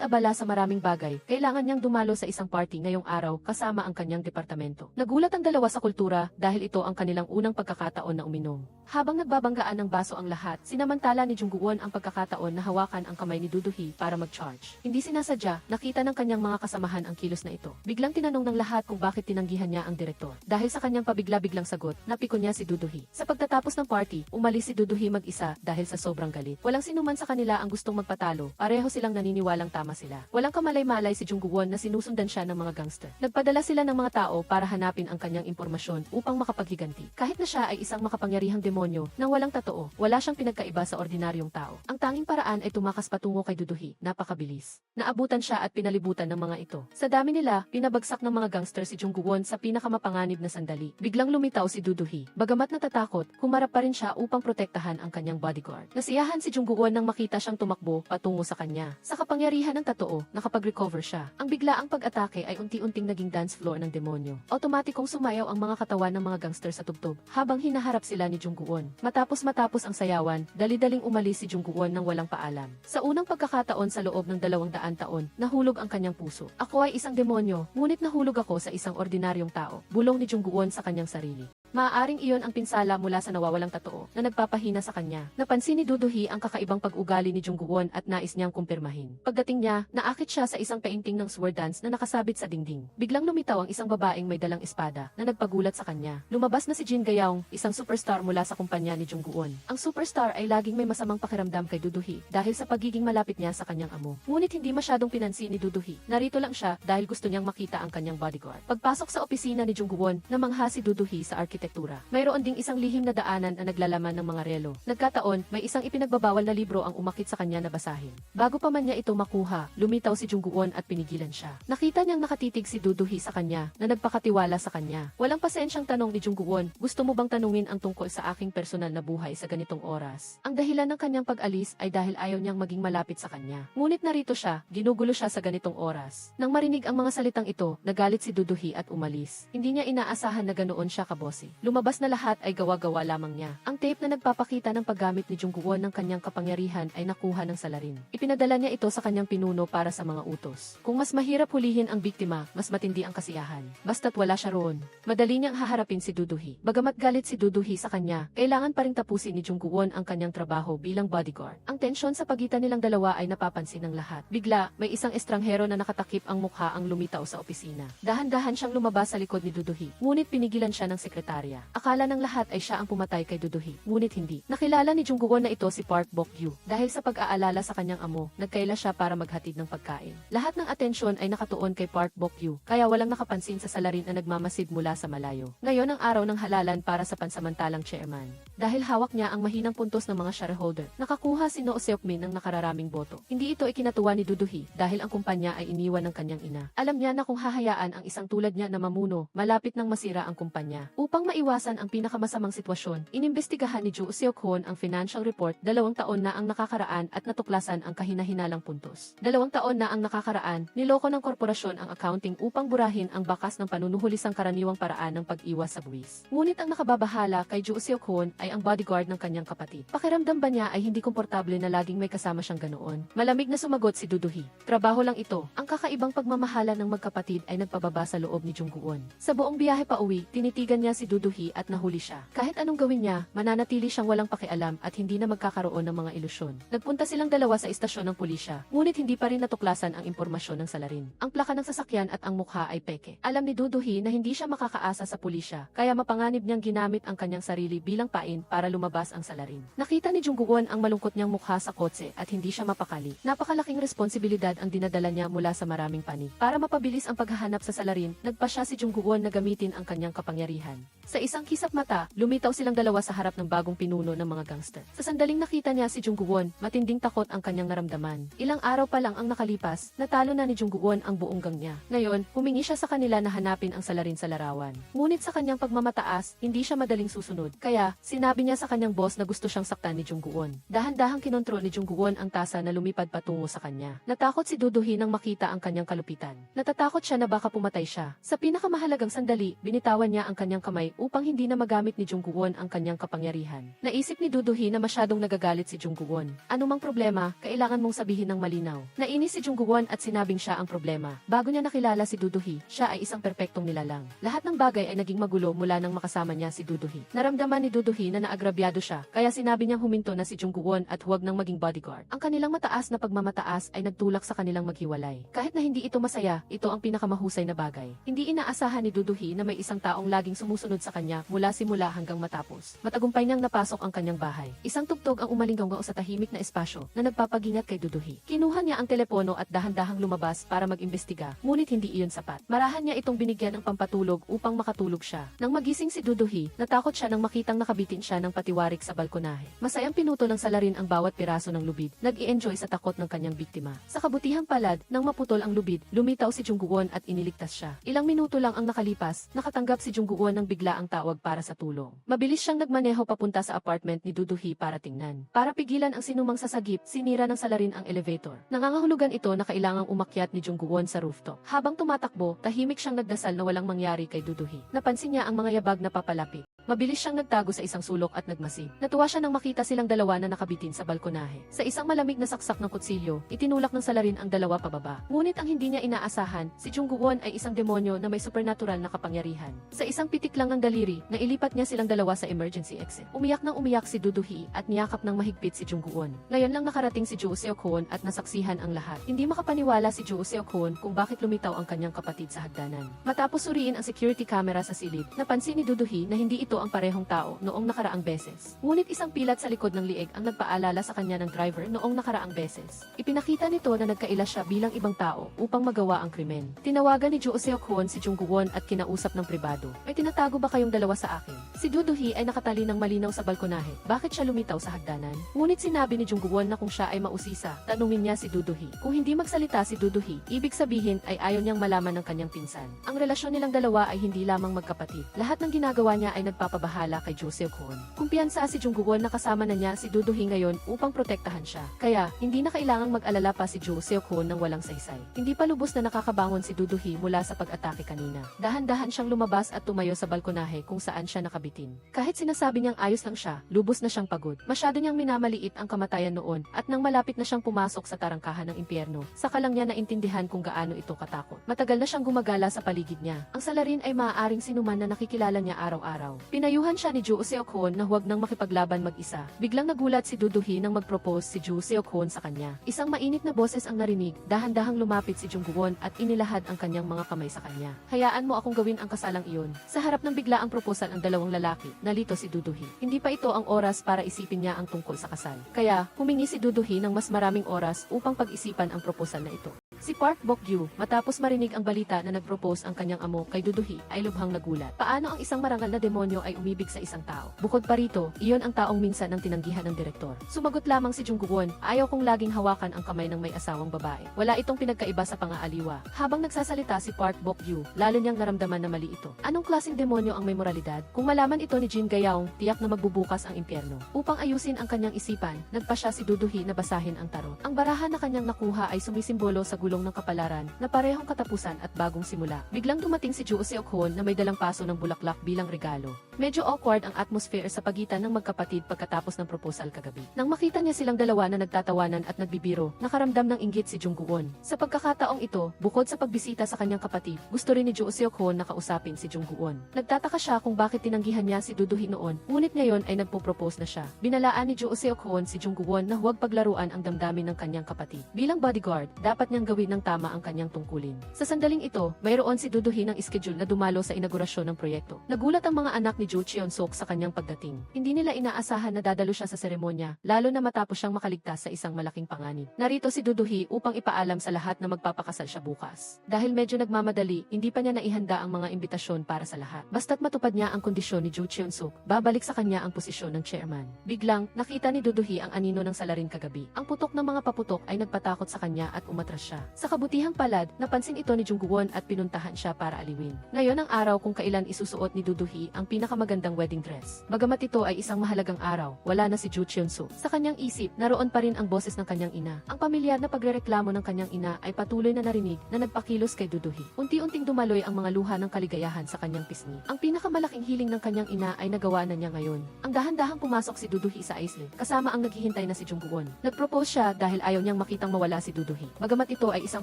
abala sa maraming bagay, kailangan niyang dumalo sa isang party ngayong araw kasama ang kanyang departamento. Nagulat ang dalawa sa kultura dahil ito ang kanilang unang pagkakataon na uminom. Habang nagbabanggaan ng baso ang lahat, sinamantala ni Jungguwon ang pagkakataon na hawakan ang kamay ni Duduhi para mag-charge. Hindi sinasadya, nakita ng kanyang mga kasamahan ang kilos na ito. Biglang tinanong ng lahat kung bakit tinanggihan niya ang direktor. Dahil sa kanyang pabigla-biglang sagot, napiko niya si Duduhi. Sa pagtatapos ng party, umalis si Duduhi mag-isa dahil sa sobrang galit. Walang sinuman sa kanila ang gustong magpatalo, pareho silang naniniwalang tama sila. Walang kamalay-malay si Jungguwon na sinusundan siya ng mga gangster. Nagpadala sila ng mga tao para hanapin ang kanyang impormasyon upang makapaghiganti. Kahit na siya ay isang makapangyarihang demonyo nang walang totoo, wala siyang pinagkaiba sa ordinaryong tao. Ang tanging paraan ay tumakas patungo kay Duduhi, napakabilis. Naabutan siya at pinalibutan ng mga ito. Sa dami nila, pinabagsak ng mga gangster si Jungguwon sa pinakamapanganib na sandali. Biglang lumitaw si Duduhi. Bagamat natatakot, humarap pa rin siya upang protektahan ang kanyang bodyguard. Nasiyahan si Jungguwon nang makita siyang tumakbo patungo sa kanya. Sa kapangyarihan ng totoo, nakapag-recover siya. Ang biglaang pag-atake ay unti-unting naging dance floor ng demonyo. Automatikong sumayaw ang mga katawan ng mga gangster sa tugtog habang hinaharap sila ni Jungguwon. Matapos ang sayawan, dali-daling umalis si Jungguwon nang walang paalam. Sa unang pagkakataon sa loob ng 200 taon, nahulog ang kanyang puso. Ako ay isang demonyo, ngunit nahulog ako sa isang ordinaryong tao. Bulong ni Jungguwon sa kanyang sarili. Maaaring iyon ang pinsala mula sa nawawalang totoo na nagpapahina sa kanya. Napansin ni Duduhi ang kakaibang pag-ugali ni Jungguwon at nais niyang kumpirmahin. Pagdating niya, naakit siya sa isang painting ng sword dance na nakasabit sa dingding. Biglang lumitaw ang isang babaeng may dalang espada na nagpagulat sa kanya. Lumabas na si Jin Gayaong, isang superstar mula sa kumpanya ni Jungguwon. Ang superstar ay laging may masamang pakiramdam kay Duduhi dahil sa pagiging malapit niya sa kanyang amo. Ngunit hindi masyadong pinansin ni Duduhi. Narito lang siya dahil gusto niyang makita ang kanyang bodyguard. Pagpasok sa opisina ni Jungguwon, namangha si Duduhi sa arkitektura. Mayroon ding isang lihim na daanan na naglalaman ng mga relo. Nagkataon, may isang ipinagbabawal na libro ang umakit sa kanya na basahin. Bago pa man niya ito makuha, lumitaw si Jungguwon at pinigilan siya. Nakita niyang nakatitig si Duduhi sa kanya na nagpakatiwala sa kanya. Walang pasensyang tanong ni Jungguwon, gusto mo bang tanungin ang tungkol sa aking personal na buhay sa ganitong oras? Ang dahilan ng kanyang pag-alis ay dahil ayaw niyang maging malapit sa kanya. Ngunit narito siya, ginugulo siya sa ganitong oras. Nang marinig ang mga salitang ito, nagalit si Duduhi at umalis. Hindi niya inaasahan na ganoon siya kabosi. Lumabas na lahat ay gawa-gawa lamang niya. Ang tape na nagpapakita ng paggamit ni Jungguwon ng kanyang kapangyarihan ay nakuha ng salarin. Ipinadala niya ito sa kanyang pinuno para sa mga utos. Kung mas mahirap hulihin ang biktima, mas matindi ang kasiyahan. Basta't wala siya roon. Madali niyang haharapin si Duduhi. Bagamat galit si Duduhi sa kanya, kailangan pa ring tapusin ni Jungguwon ang kanyang trabaho bilang bodyguard. Ang tensyon sa pagitan nilang dalawa ay napapansin ng lahat. Bigla, may isang estranghero na nakatakip ang mukha ang lumitaw sa opisina. Dahan-dahan siyang lumabas sa likod ni Duduhi, ngunit pinigilan siya ng sekretarya. Akala ng lahat ay siya ang pumatay kay Duduhi, ngunit hindi. Nakilala ni Jungguwon na ito si Park Bok-gyu. Dahil sa pag-aalala sa kanyang amo, nagkaila siya para maghatid ng pagkain. Lahat ng atensyon ay nakatuon kay Park Bok-gyu, kaya walang nakapansin sa salarin na nagmamasid mula sa malayo. Ngayon ang araw ng halalan para sa pansamantalang chairman. Dahil hawak niya ang mahinang puntos ng mga shareholder, nakakuha si No Seok-min ng nakararaming boto. Hindi ito ikinatuwa ni Duduhi dahil ang kumpanya ay iniwan ng kanyang ina. Alam niya na kung hahayaan ang isang tulad niya na mamuno, malapit nang masira ang kumpanya. Upang maiwasan ang pinakamasamang sitwasyon, inimbestigahan ni Joo Seok-hoon ang financial report. 2 taon na ang nakakaraan at natuklasan ang kahina-hinalang puntos. 2 taon na ang nakakaraan, niloko ng korporasyon ang accounting upang burahin ang bakas ng panunuhulisang karaniwang paraan ng pag-iwas sa buwis. Ngunit ang nakababahala kay Joo Seok-hoon ay ang bodyguard ng kanyang kapatid. Pakiramdam ba niya ay hindi komportable na laging may kasama siyang ganoon? Malamig na sumagot si Duduhi. Trabaho lang ito. Ang kakaibang pagmamahala ng magkapatid ay nagpababa sa loob ni Jungguwon. Sa buong biyahe pa uwi, tinitigan niya si Duduhi at nahuli siya. Kahit anong gawin niya, mananatili siyang walang pakialam at hindi na magkakaroon ng mga ilusyon. Nagpunta silang dalawa sa istasyon ng pulisya, ngunit hindi pa rin natuklasan ang impormasyon ng salarin. Ang plaka ng sasakyan at ang mukha ay peke. Alam ni Duduhi na hindi siya makakaasa sa pulisya, kaya mapanganib niyang ginamit ang kanyang sarili bilang pain salarin para lumabas ang salarin. Nakita ni Jungguon ang malungkot niyang mukha sa kotse at hindi siya mapakali. Napakalaking responsibilidad ang dinadala niya mula sa maraming panig. Para mapabilis ang paghahanap sa salarin, nagpa siya si Jungguon na gamitin ang kanyang kapangyarihan. Sa isang kisap mata, lumitaw silang dalawa sa harap ng bagong pinuno ng mga gangster. Sa sandaling nakita niya si Jungguon, matinding takot ang kanyang naramdaman. Ilang araw pa lang ang nakalipas, natalo na ni Jungguon ang buong gang niya. Ngayon, humingi siya sa kanila na hanapin ang salarin sa larawan. Ngunit sa kanyang pagmamataas, hindi siya madaling susunod. Kaya, sinabi niya sa kanyang boss na gusto siyang saktan ni Jungguon. Dahan-dahang kinontrol ni Jungguon ang tasa na lumipad patungo sa kanya. Natakot si Duduhi nang makita ang kanyang kalupitan. Natatakot siya na baka pumatay siya. Sa pinakamahalagang sandali, binitawan niya ang kanyang kamay upang hindi na magamit ni Jungguon ang kanyang kapangyarihan. Naisip ni Duduhi na masyadong nagagalit si Jungguon. Anumang problema, kailangan mong sabihin ng malinaw. Nainis si Jungguon at sinabing siya ang problema. Bago niya nakilala si Duduhi, siya ay isang perpektong nilalang. Lahat ng bagay ay naging magulo mula nang makasama niya si Duduhi. Naramdaman ni Duduhi na naagrabyado siya, kaya sinabi niyang huminto na si Jungguon at huwag nang maging bodyguard. Ang kanilang mataas na pagmamataas ay nagtulak sa kanilang maghiwalay. Kahit na hindi ito masaya, ito ang pinakamahusay na bagay. Hindi inaasahan ni Duduhi na may isang taong laging sumusunod sa kanya mula simula hanggang matapos. Matagumpay niyang napasok ang kanyang bahay. Isang tugtog ang umalinggaw sa tahimik na espasyo na nagpapagingat kay Duduhi. Kinuha niya ang telepono at dahan-dahang lumabas para mag-imbestiga, ngunit hindi iyon sapat. Marahan niya itong binigyan ng pampatulog upang makatulog siya. Nang magising si Duduhi, natakot siya nang makitang nakabitin siya ng patiwarik sa balkonahe. Masayang pinuto ng salarin ang bawat piraso ng lubid. Nag-i-enjoy sa takot ng kanyang biktima. Sa kabutihang palad, nang maputol ang lubid, lumitaw si Jungguon at iniligtas siya. Ilang minuto lang ang nakalipas, nakatanggap si Jungguon ng bigla ang tawag para sa tulong. Mabilis siyang nagmaneho papunta sa apartment ni Duduhi para tingnan. Para pigilan ang sinumang sasagip, sinira ng salarin ang elevator. Nangangahulugan ito na kailangang umakyat ni Jungguon sa rooftop. Habang tumatakbo, tahimik siyang nagdasal na walang mangyari kay Duduhi. Napansin niya ang mga yabag na papalapit. Mabilis siyang nagtago sa isang sulok at nagmasid. Natuwa siya nang makita silang dalawa na nakabitin sa balkonahe. Sa isang malamig na saksak ng kutsilyo, itinulak ng salarin ang dalawa pababa. Ngunit ang hindi niya inaasahan, si Jungguon ay isang demonyo na may supernatural na kapangyarihan. Sa isang pitik lang ng daliri, nailipat niya silang dalawa sa emergency exit. Umiyak nang umiyak si Duduhi at niyakap ng mahigpit si Jungguon. Ngayon lang nakarating si Joo Seok-hoon at nasaksihan ang lahat. Hindi makapaniwala si Joo Seok-hoon kung bakit lumitaw ang kanyang kapatid sa hagdanan. Matapos suriin ang security camera sa silid, napansin ni Duduhi na hindi ito ang parehong tao noong nakaraang beses. Ngunit isang pilat sa likod ng liig ang nagpaalala sa kanya ng driver noong nakaraang beses. Ipinakita nito na nagkaila siya bilang ibang tao upang magawa ang krimen. Tinawagan ni Joo Seok-hoon si Jungguon at kinausap ng pribado. May tinatago ba kayong dalawa sa akin? Si Duduhi ay nakatali ng malinaw sa balkonahe. Bakit siya lumitaw sa hagdanan? Ngunit sinabi ni Jungguon na kung siya ay mausisa, tanungin niya si Duduhi. Kung hindi magsalita si Duduhi, ibig sabihin ay ayaw niyang malaman ng kanyang pinsan. Ang relasyon nilang dalawa ay hindi lamang magkapatid. Lahat ng ginagawa niya ay nagpapabahala kay Joo Seok-hoon. Kumpiyansa si Jungguon na kasama na niya si Duduhi ngayon upang protektahan siya. Kaya, hindi na kailangang mag-alala pa si Joo Seok-hoon ng walang saysay. Hindi pa lubos na nakakabangon si Duduhi mula sa pag-atake kanina. Dahan-dahan siyang lumabas at tumayo sa balkonahe kung saan siya nakabitin. Kahit sinasabi niyang ayos lang siya, lubos na siyang pagod. Masyado niyang minamaliit ang kamatayan noon at nang malapit na siyang pumasok sa tarangkahan ng impyerno, saka lang niya naintindihan kung gaano ito katakot. Matagal na siyang gumagala sa paligid niya. Ang salarin ay maaaring sinuman na nakikilala niya araw-araw. Pinayuhan siya ni Joo Seok-hoon na huwag nang makipaglaban mag-isa. Biglang nagulat si Duduhi nang mag-propose si Joo Seok-hoon sa kanya. Isang mainit na boses ang narinig, dahan-dahang lumapit si Jungguon at inilahad ang kanyang mga kamay sa kanya. Hayaan mo akong gawin ang kasalang iyon. Sa harap ng bigla ang proposal ang dalawang lalaki, nalito si Duduhi. Hindi pa ito ang oras para isipin niya ang tungkol sa kasal. Kaya, humingi si Duduhi ng mas maraming oras upang pag-isipan ang proposal na ito. Si Park Bok-gyu, matapos marinig ang balita na nag-propose ang kanyang amo kay Duduhi, ay lubhang nagulat. Paano ang isang marangal na demonyo ay umibig sa isang tao? Bukod pa rito, iyon ang taong minsan ang tinanggihan ng direktor. Sumagot lamang si Jungguon, ayaw kong laging hawakan ang kamay ng may asawang babae. Wala itong pinagkaiba sa pangaaliwa. Habang nagsasalita si Park Bok-gyu, lalo niyang naramdaman na mali ito. Anong klaseng demonyo ang may moralidad? Kung malaman ito ni Jin Gayaong, tiyak na magbubukas ang impyerno. Upang ayusin ang kanyang isipan, nagpa siya si Duduhi na basahin ang tarot. Ang barahan na kanyang nakuha ay sumisimbolo sa gulong ng kapalaran na parehong katapusan at bagong simula. Biglang dumating si Joo Seok-hoon na may dalang paso ng bulaklak bilang regalo. Medyo awkward ang atmosphere sa pagitan ng magkapatid pagkatapos ng proposal kagabi. Nang makita niya silang dalawa na nagtatawanan at nagbibiro, nakaramdam ng inggit si Jungguon. Sa pagkakataong ito, bukod sa pagbisita sa kanyang kapatid, gusto rin ni Joo Seok-hoon na kausapin si Jungguon. Nagtataka siya kung bakit tinanggihan niya si Duduhi noon, ngunit ngayon ay nagpo-propose na siya. Binalaan ni Joo Seok-hoon si Jungguon na huwag paglaruan ang damdamin ng kanyang kapatid. Bilang bodyguard, dapat niyang gawin gawin ng tama ang kanyang tungkulin. Sa sandaling ito, mayroon si Duduhi ng schedule na dumalo sa inaugurasyon ng proyekto. Nagulat ang mga anak ni Ju Cheon-sok sa kanyang pagdating. Hindi nila inaasahan na dadalo siya sa seremonya, lalo na matapos siyang makaligtas sa isang malaking panganib. Narito si Duduhi upang ipaalam sa lahat na magpapakasal siya bukas. Dahil medyo nagmamadali, hindi pa niya naihanda ang mga imbitasyon para sa lahat. Basta't matupad niya ang kondisyon ni Ju Cheon-sok, babalik sa kanya ang posisyon ng chairman. Biglang, nakita ni Duduhi ang anino ng salarin kagabi. Ang putok ng mga paputok ay nagpatakot sa kanya at umatras siya. Sa kabutihang palad, napansin ito ni Jungwon at pinuntahan siya para aliwin. Ngayon ang araw kung kailan isusuot ni Duduhi ang pinakamagandang wedding dress. Bagamat ito ay isang mahalagang araw, wala na si Ju Cheon-soo. Sa kanyang isip, naroon pa rin ang boses ng kanyang ina. Ang pamilyar na pagrereklamo ng kanyang ina ay patuloy na narinig na nagpakilos kay Duduhi. Unti-unting dumaloy ang mga luha ng kaligayahan sa kanyang pisngi. Ang pinakamalaking hiling ng kanyang ina ay nagawa na niya ngayon. Ang dahan-dahang pumasok si Duduhi sa islet, kasama ang naghihintay na si Jungwon. Nag-propose siya dahil ayaw niyang makitang mawala si Duduhi. Bagamat ito ay isang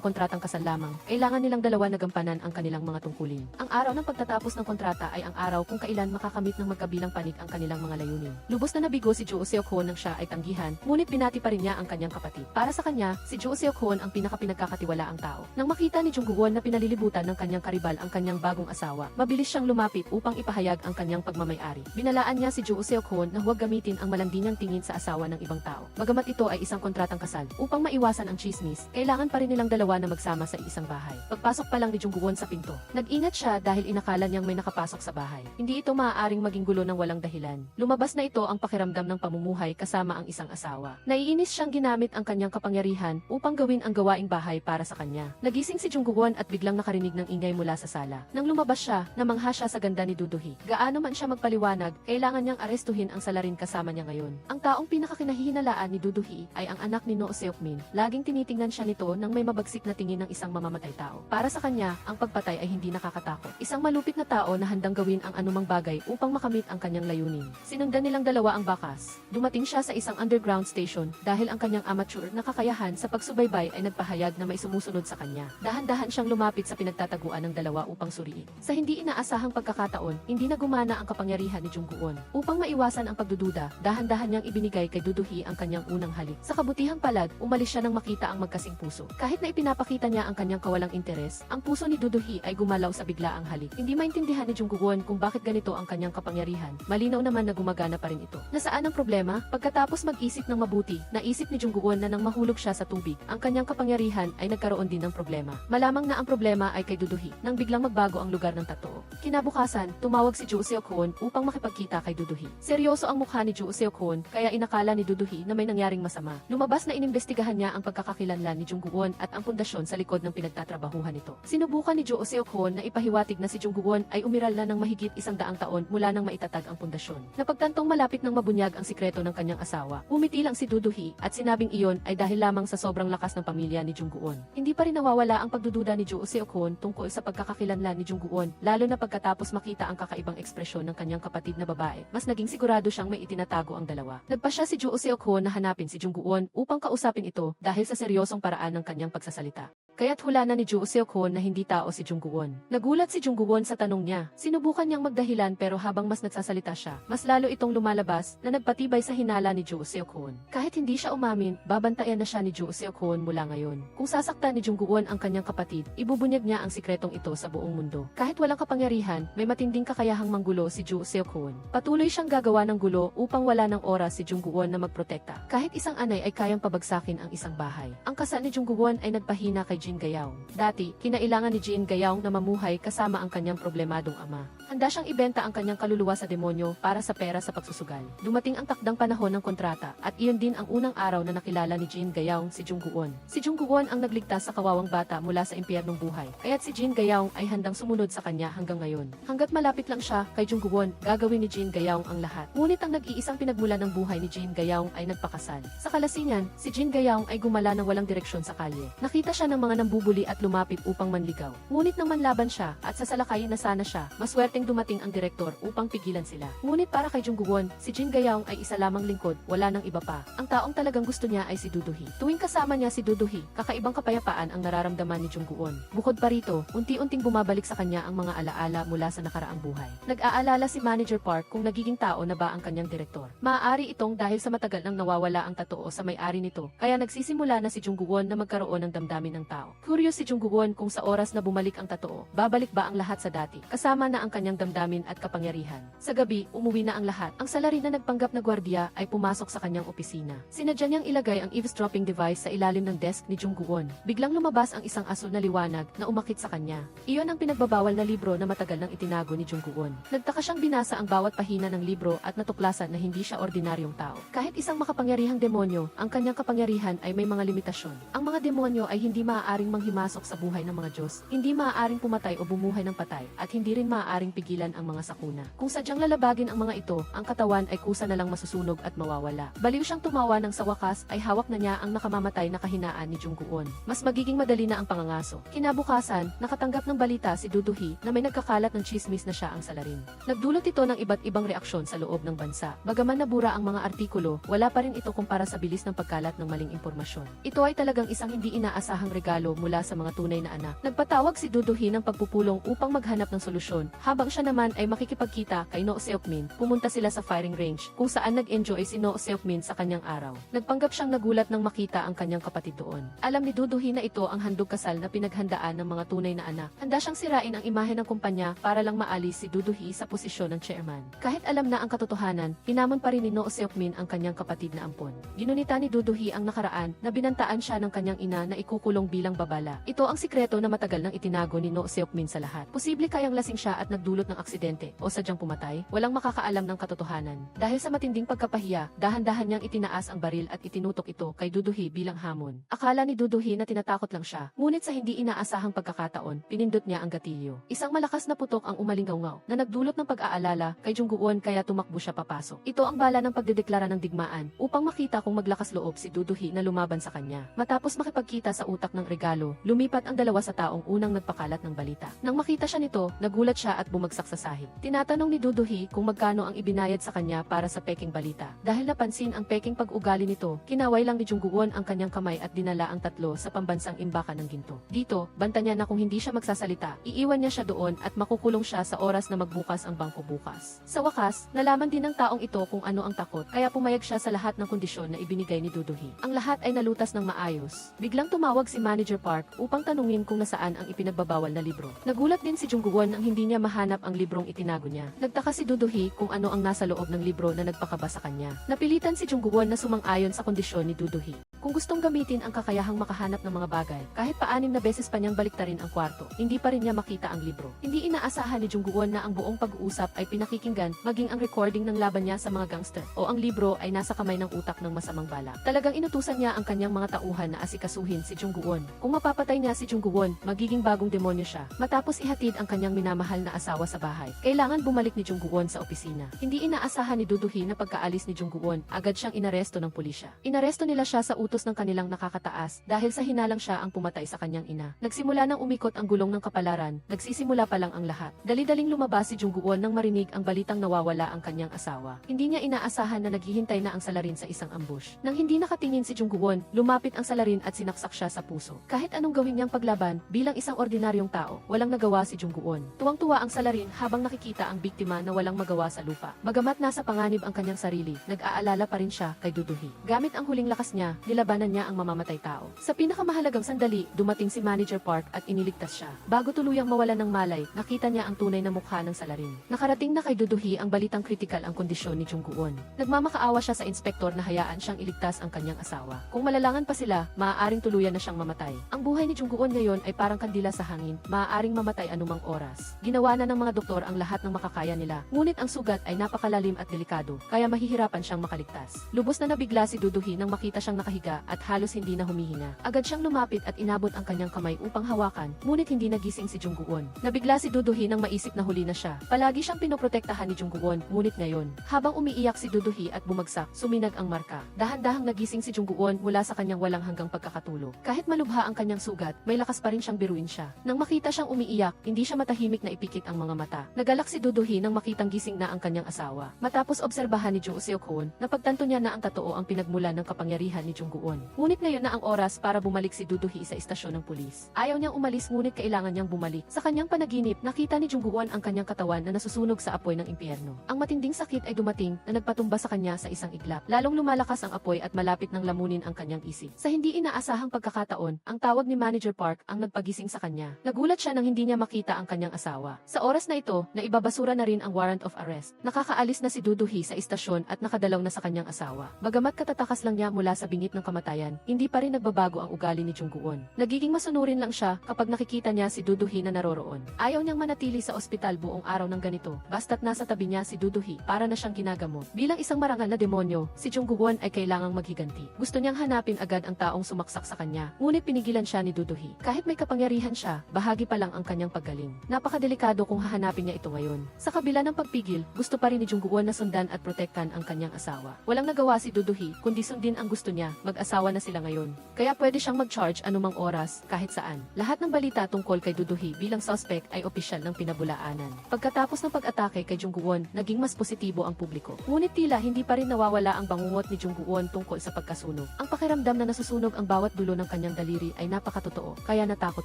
kontratang kasal lamang, kailangan nilang dalawa na gampanan ang kanilang mga tungkulin. Ang araw ng pagtatapos ng kontrata ay ang araw kung kailan makakamit ng magkabilang panig ang kanilang mga layunin. Lubos na nabigo si Jo Seok-hoon nang siya ay tanggihan, ngunit binati pa rin niya ang kanyang kapatid. Para sa kanya, si Jo Seok-hoon ang pinakapinagkakatiwalaang tao. Nang makita ni Jungwon na pinalilibutan ng kanyang karibal ang kanyang bagong asawa, mabilis siyang lumapit upang ipahayag ang kanyang pagmamay-ari. Binalaan niya si Jo Seok-hoon na huwag gamitin ang malandingang tingin sa asawa ng ibang tao. Bagamat ito ay isang kontratang kasal, upang maiwasan ang chismis, kailangan pa rin nilang dalawa na magsama sa isang bahay. Pagpasok pa lang ni Jungwon sa pinto, nag-ingat siya dahil inakala niyang may nakapasok sa bahay. Hindi ito maaaring maging gulo ng walang dahilan. Lumabas na ito ang pakiramdam ng pamumuhay kasama ang isang asawa. Naiinis siyang ginamit ang kanyang kapangyarihan upang gawin ang gawaing bahay para sa kanya. Nagising si Jungwon at biglang nakarinig ng ingay mula sa sala. Nang lumabas siya, namangha siya sa ganda ni Duduhi. Gaano man siya magpaliwanag, kailangan niyang arestuhin ang salarin kasama niya ngayon. Ang taong pinakakinahinalaan ni Duduhi ay ang anak ni No Seok-min. Laging tinitingnan siya nito nang may mabagsik na tingin ng isang mamamatay tao. Para sa kanya, ang pagpatay ay hindi nakakatakot. Isang malupit na tao na handang gawin ang anumang bagay upang makamit ang kanyang layunin. Sinundan nilang dalawa ang bakas. Dumating siya sa isang underground station dahil ang kanyang amateur na kakayahan sa pagsubaybay ay nagpahayag na may sumusunod sa kanya. Dahan-dahan siyang lumapit sa pinagtataguan ng dalawa upang suriin. Sa hindi inaasahang pagkakataon, hindi na gumana ang kapangyarihan ni Jungwon. Upang maiwasan ang pagdududa, dahan-dahan niyang ibinigay kay Duduhi ang kanyang unang halik. Sa kabutihang palad, umalis siya nang makita ang magkasing puso. Kahit na ipinapakita niya ang kanyang kawalang interes, ang puso ni Duduhi ay gumalaw sa biglaang halik. Hindi maintindihan ni Jungwon kung bakit ganito ang kanyang kapangyarihan. Malinaw naman na gumagana pa rin ito. Nasaan ang problema? Pagkatapos mag-isip ng mabuti, naisip ni Jungwon na nang mahulog siya sa tubig, ang kanyang kapangyarihan ay nagkaroon din ng problema. Malamang na ang problema ay kay Duduhi, nang biglang magbago ang lugar ng totoo. Kinabukasan, tumawag si Jo Seok-hoon upang makipagkita kay Duduhi. Seryoso ang mukha ni Jo Seok-hoon, kaya inakala ni Duduhi na may nangyaring masama. Lumabas na inimbestigahan niya ang pagkakakilanlan ni Jungwon at ang pundasyon sa likod ng pinagtatrabahuhan nito. Sinubukan ni Jo Seok-hoon na ipahiwatig na si Jungwon ay umiral na ng mahigit 100 taon mula nang maitatag ang pundasyon. Napagtantong malapit ng mabunyag ang sikreto ng kanyang asawa. Umiti lang si Duduhi at sinabing iyon ay dahil lamang sa sobrang lakas ng pamilya ni Jungwon. Hindi pa rin nawawala ang pagdududa ni Jo Seok-hoon tungkol sa pagkakakilanlan ni Jungwon, lalo na pagkatapos makita ang kakaibang ekspresyon ng kanyang kapatid na babae. Mas naging sigurado siyang may itinatago ang dalawa. Nagpasya si Jo Seok-hoon na hanapin si Jungwon upang kausapin ito dahil sa seryosong paraan ng kanyang pagsasalita. Kaya't hula na ni Jo Seok-hoon na hindi tao si Jungwon. Nagulat si Jungwon sa tanong niya. Sinubukan niyang magdahilan pero habang mas nagsasalita siya, mas lalo itong lumalabas na nagpatibay sa hinala ni Jo Seok-hoon. Kahit hindi siya umamin, babantayan na siya ni Jo Seok-hoon mula ngayon. Kung sasaktan ni Jungwon ang kanyang kapatid, ibubunyag niya ang sikretong ito sa buong mundo. Kahit walang kapangyarihan, may matinding kakayahang manggulo si Jo Seok-hoon. Patuloy siyang gagawa ng gulo upang wala ng oras si Jungwon na magprotekta. Kahit isang anay ay kayang pabagsakin ang isang bahay. Ang kasal ni Jungwon ay nagpahina kay Jin Gayaw. Dati, kinailangan ni Jin Gayaw na mamuhay kasama ang kanyang problemadong ama. Handa siyang ibenta ang kanyang kaluluwa sa demonyo para sa pera sa pagsusugal. Dumating ang takdang panahon ng kontrata at iyon din ang unang araw na nakilala ni Jin Gayaw si Jungwon. Si Jungwon ang nagligtas sa kawawang bata mula sa impyernong buhay. Kaya't si Jin Gayaw ay handang sumunod sa kanya hanggang ngayon. Hanggat malapit lang siya kay Jungwon, gagawin ni Jin Gayaw ang lahat. Ngunit ang nag-iisang pinagmulan ng buhay ni Jin Gayaw ay nagpakasal. Sa kalasingan, si Jin Gayaw ay gumala ng walang direksyon sa kalye. Nakita siya ng mga nambubuli at lumapit upang manligaw. Ngunit nang manlaban siya at sasalakayin na sana siya, maswerte perteng dumating ang direktor upang pigilan sila. Ngunit para kay Jungguwon, si Jin Gayaong ay isa lamang lingkod, wala nang iba pa. Ang taong talagang gusto niya ay si Duduhi. Tuwing kasama niya si Duduhi, kakaibang kapayapaan ang nararamdaman ni Jungguwon. Bukod pa rito, unti-unting bumabalik sa kanya ang mga alaala mula sa nakaraang buhay. Nag-aalala si Manager Park kung nagiging tao na ba ang kanyang direktor. Maaari itong dahil sa matagal nang nawawala ang tatoo sa may-ari nito, kaya nagsisimula na si Jungguwon na magkaroon ng damdamin ng tao. Curious si Jungguwon kung sa oras na bumalik ang tatoo, babalik ba ang lahat sa dati, kasama na ang kanyang damdamin at kapangyarihan. Sa gabi, umuwi na ang lahat. Ang salarin na nagpanggap na gwardiya ay pumasok sa kanyang opisina. Sinadya niyang ilagay ang eavesdropping device sa ilalim ng desk ni Jungguwon. Biglang lumabas ang isang asul na liwanag na umakit sa kanya. Iyon ang pinagbabawal na libro na matagal nang itinago ni Jungguwon. Nagtaka siyang binasa ang bawat pahina ng libro at natuklasan na hindi siya ordinaryong tao. Kahit isang makapangyarihang demonyo, ang kanyang kapangyarihan ay may mga limitasyon. Ang mga demonyo ay hindi maaaring manghimasok sa buhay ng mga Diyos, hindi maaaring pumatay o bumuhay ng patay, at hindi rin maaaring pigilan ang mga sakuna. Kung sadyang lalabagin ang mga ito, ang katawan ay kusa na lang masusunog at mawawala. Baliw siyang tumawa nang sa wakas ay hawak na niya ang nakamamatay na kahinaan ni Jungguwon. Mas magiging madali na ang pangangaso. Kinabukasan, nakatanggap ng balita si Duduhi na may nagkakalat ng chismis na siya ang salarin. Nagdulot ito ng iba't ibang reaksyon sa loob ng bansa. Bagaman nabura ang mga artikulo, wala pa rin ito kumpara sa bilis ng pagkalat ng maling impormasyon. Ito ay talagang isang hindi inaasahang regalo mula sa mga tunay na anak. Nagpatawag si Duduhi ng pagpupulong upang maghanap ng solusyon, habang siya naman ay makikipagkita kay No Seokmin. Pumunta sila sa firing range, kung saan nag-enjoy si No Seokmin sa kanyang araw. Nagpanggap siyang nagulat nang makita ang kanyang kapatid doon. Alam ni Duduhi na ito ang handog kasal na pinaghandaan ng mga tunay na anak. Handa siyang sirain ang imahe ng kumpanya para lang maalis si Duduhi sa posisyon ng chairman. Kahit alam na ang katotohanan, hinamon pa rin ni No Seokmin ang kanyang kapatid na ampon. Ginunita ni Duduhi ang nakaraan na binantaan siya ng kanyang ina na ikukulong bilang babala. Ito ang sikreto na matagal nang itinago ni No Seokmin sa lahat. Posible kayang lasing siya at nagdulot ng aksidente o sadyang pumatay, walang makakaalam ng katotohanan. Dahil sa matinding pagkapahiya, dahan-dahan niyang itinaas ang baril at itinutok ito kay Duduhi bilang hamon. Akala ni Duduhi na tinatakot lang siya, ngunit sa hindi inaasahang pagkakataon, pinindot niya ang gatilyo. Isang malakas na putok ang umalingaw-ngaw na nagdulot ng pag-aalala kay Jungguwon kaya tumakbo siya papasok. Ito ang bala ng pagdedeklara ng digmaan upang makita kung maglakas loob si Duduhi na lumaban sa kanya. Matapos makipagkita sa utak ng regalo, lumipat ang dalawa sa taong unang nagpakalat ng balita. Nang makita siya nito, nagulat siya at bumagsak sa sahig. Tinatanong ni Duduhi kung magkano ang ibinayad sa kanya para sa peking balita. Dahil napansin ang peking pag-ugali nito, kinaway lang ni Jungguwon ang kanyang kamay at dinala ang tatlo sa pambansang imbakan ng ginto. Dito, banta niya na kung hindi siya magsasalita, iiwan niya siya doon at makukulong siya sa oras na magbukas ang bangko bukas. Sa wakas, nalaman din ng taong ito kung ano ang takot, kaya pumayag siya sa lahat ng kondisyon na ibinigay ni Duduhi. Ang lahat ay nalutas ng maayos. Biglang tumawag si Manager Park upang tanungin kung nasaan ang ipinagbabawal na libro. Nagulat din si Jungguwon nang hindi niya mahanap ang librong itinago niya. Nagtaka si Duduhi kung ano ang nasa loob ng libro na nagpakaba sa kanya. Napilitan si Jungguwon na sumang-ayon sa kondisyon ni Duduhi. Kung gustong gamitin ang kakayahang makahanap ng mga bagay, kahit pa 6 na beses pa niyang baliktarin ang kwarto, hindi pa rin niya makita ang libro. Hindi inaasahan ni Jungguwon na ang buong pag-uusap ay pinakikinggan, maging ang recording ng laban niya sa mga gangster, o ang libro ay nasa kamay ng utak ng masamang balak. Talagang inutusan niya ang kanyang mga tauhan na asikasuhin si Jungguwon. Kung mapapatay niya si Jungguwon, magiging bagong demonyo siya. Matapos ihatid ang kanyang minamahal na asawa sa bahay, kailangan bumalik ni Jungguwon sa opisina. Hindi inaasahan ni Duduhi na pagkaalis ni Jungguwon, agad siyang inaresto ng pulisya. Inaresto nila siya sa utos ng kanilang nakakataas dahil sa hinalang siya ang pumatay sa kanyang ina. Nagsimula nang umikot ang gulong ng kapalaran, nagsisimula pa lang ang lahat. Dali-daling lumabas si Jungguwon nang marinig ang balitang nawawala ang kanyang asawa. Hindi niya inaasahan na naghihintay na ang salarin sa isang ambush. Nang hindi nakatingin si Jungguwon, lumapit ang salarin at sinaksak siya sa puso. Kahit anong gawin niyang paglaban, bilang isang ordinaryong tao, walang nagawa si Jungguwon. Tuwang-tuwa ang salarin habang nakikita ang biktima na walang magawa sa lupa. Bagamat nasa panganib ang kanyang sarili, nag-aalala pa rin siya kay Duduhi. Gamit ang huling lakas niya, nilabanan niya ang mamamatay tao. Sa pinakamahalagang sandali, dumating si Manager Park at iniligtas siya. Bago tuluyang mawalan ng malay, nakita niya ang tunay na mukha ng salarin. Nakarating na kay Duduhi ang balitang kritikal ang kondisyon ni Jungguwon. Nagmamakaawa siya sa inspektor na hayaan siyang iligtas ang kanyang asawa. Kung malalangan pa sila, maaaring tuluyan na siyang mamatay. Ang buhay ni Jungguwon ngayon ay parang kandila sa hangin, maaaring mamatay anumang oras. Ginawa na ng mga doktor ang lahat ng makakaya nila, ngunit ang sugat ay napakalalim at delikado, kaya mahihirapan siyang makaligtas. Lubos na nabigla si Duduhi nang makita siyang nakahiga mahiyaga at halos hindi na humihina. Agad siyang lumapit at inabot ang kanyang kamay upang hawakan, ngunit hindi nagising si Jungguon. Nabigla si Duduhi nang maisip na huli na siya. Palagi siyang pinoprotektahan ni Jungguon, ngunit ngayon, habang umiiyak si Duduhi at bumagsak, suminag ang marka. Dahan-dahang nagising si Jungguon mula sa kanyang walang hanggang pagkakatulog. Kahit malubha ang kanyang sugat, may lakas pa rin siyang biruin siya. Nang makita siyang umiiyak, hindi siya matahimik na ipikit ang mga mata. Nagalak si Duduhi nang makitang gising na ang kanyang asawa. Matapos obserbahan ni Joo Seok-hoon, napagtanto niya na ang totoo ang pinagmulan ng kapangyarihan ni Jungguon. Ngunit ngayon na ang oras para bumalik si Duduhi sa istasyon ng pulis. Ayaw niyang umalis ngunit kailangan niyang bumalik. Sa kanyang panaginip, nakita ni Jungguon ang kanyang katawan na nasusunog sa apoy ng impyerno. Ang matinding sakit ay dumating na nagpatumba sa kanya sa isang iglap. Lalong lumalakas ang apoy at malapit nang lamunin ang kanyang isip. Sa hindi inaasahang pagkakataon, ang tawag ni Manager Park ang nagpagising sa kanya. Nagulat siya nang hindi niya makita ang kanyang asawa. Sa oras na ito, naibabasura na rin ang warrant of arrest. Nakakaalis na si Duduhi sa istasyon at nakadalaw na sa kanyang asawa. Bagamat katatakas lang niya mula sa bingit ng kamatayan, hindi pa rin nagbabago ang ugali ni Jungguon. Nagiging masunurin lang siya kapag nakikita niya si Duduhi na naroroon. Ayaw niyang manatili sa ospital buong araw ng ganito, basta't nasa tabi niya si Duduhi para na siyang ginagamot. Bilang isang marangal na demonyo, si Jungguon ay kailangang maghiganti. Gusto niyang hanapin agad ang taong sumaksak sa kanya, ngunit pinigilan siya ni Duduhi. Kahit may kapangyarihan siya, bahagi pa lang ang kanyang paggaling. Napakadelikado kung hahanapin niya ito ngayon. Sa kabila ng pagpigil, gusto pa rin ni Jungguon na sundan at protektan ang kanyang asawa. Walang nagawa si Duduhi, kundi sundin ang gusto niya, mag-asawa na sila ngayon. Kaya pwede siyang mag-charge anumang oras, kahit saan. Lahat ng balita tungkol kay Duduhi bilang suspect ay opisyal ng pinabulaanan. Pagkatapos ng pag-atake kay Jungguon, naging mas positibo ang publiko. Ngunit tila hindi pa rin nawawala ang bangungot ni Jungguon tungkol sa pagkasunog. Ang pakiramdam na nasusunog ang bawat dulo ng kanyang daliri ay napakatotoo, kaya natakot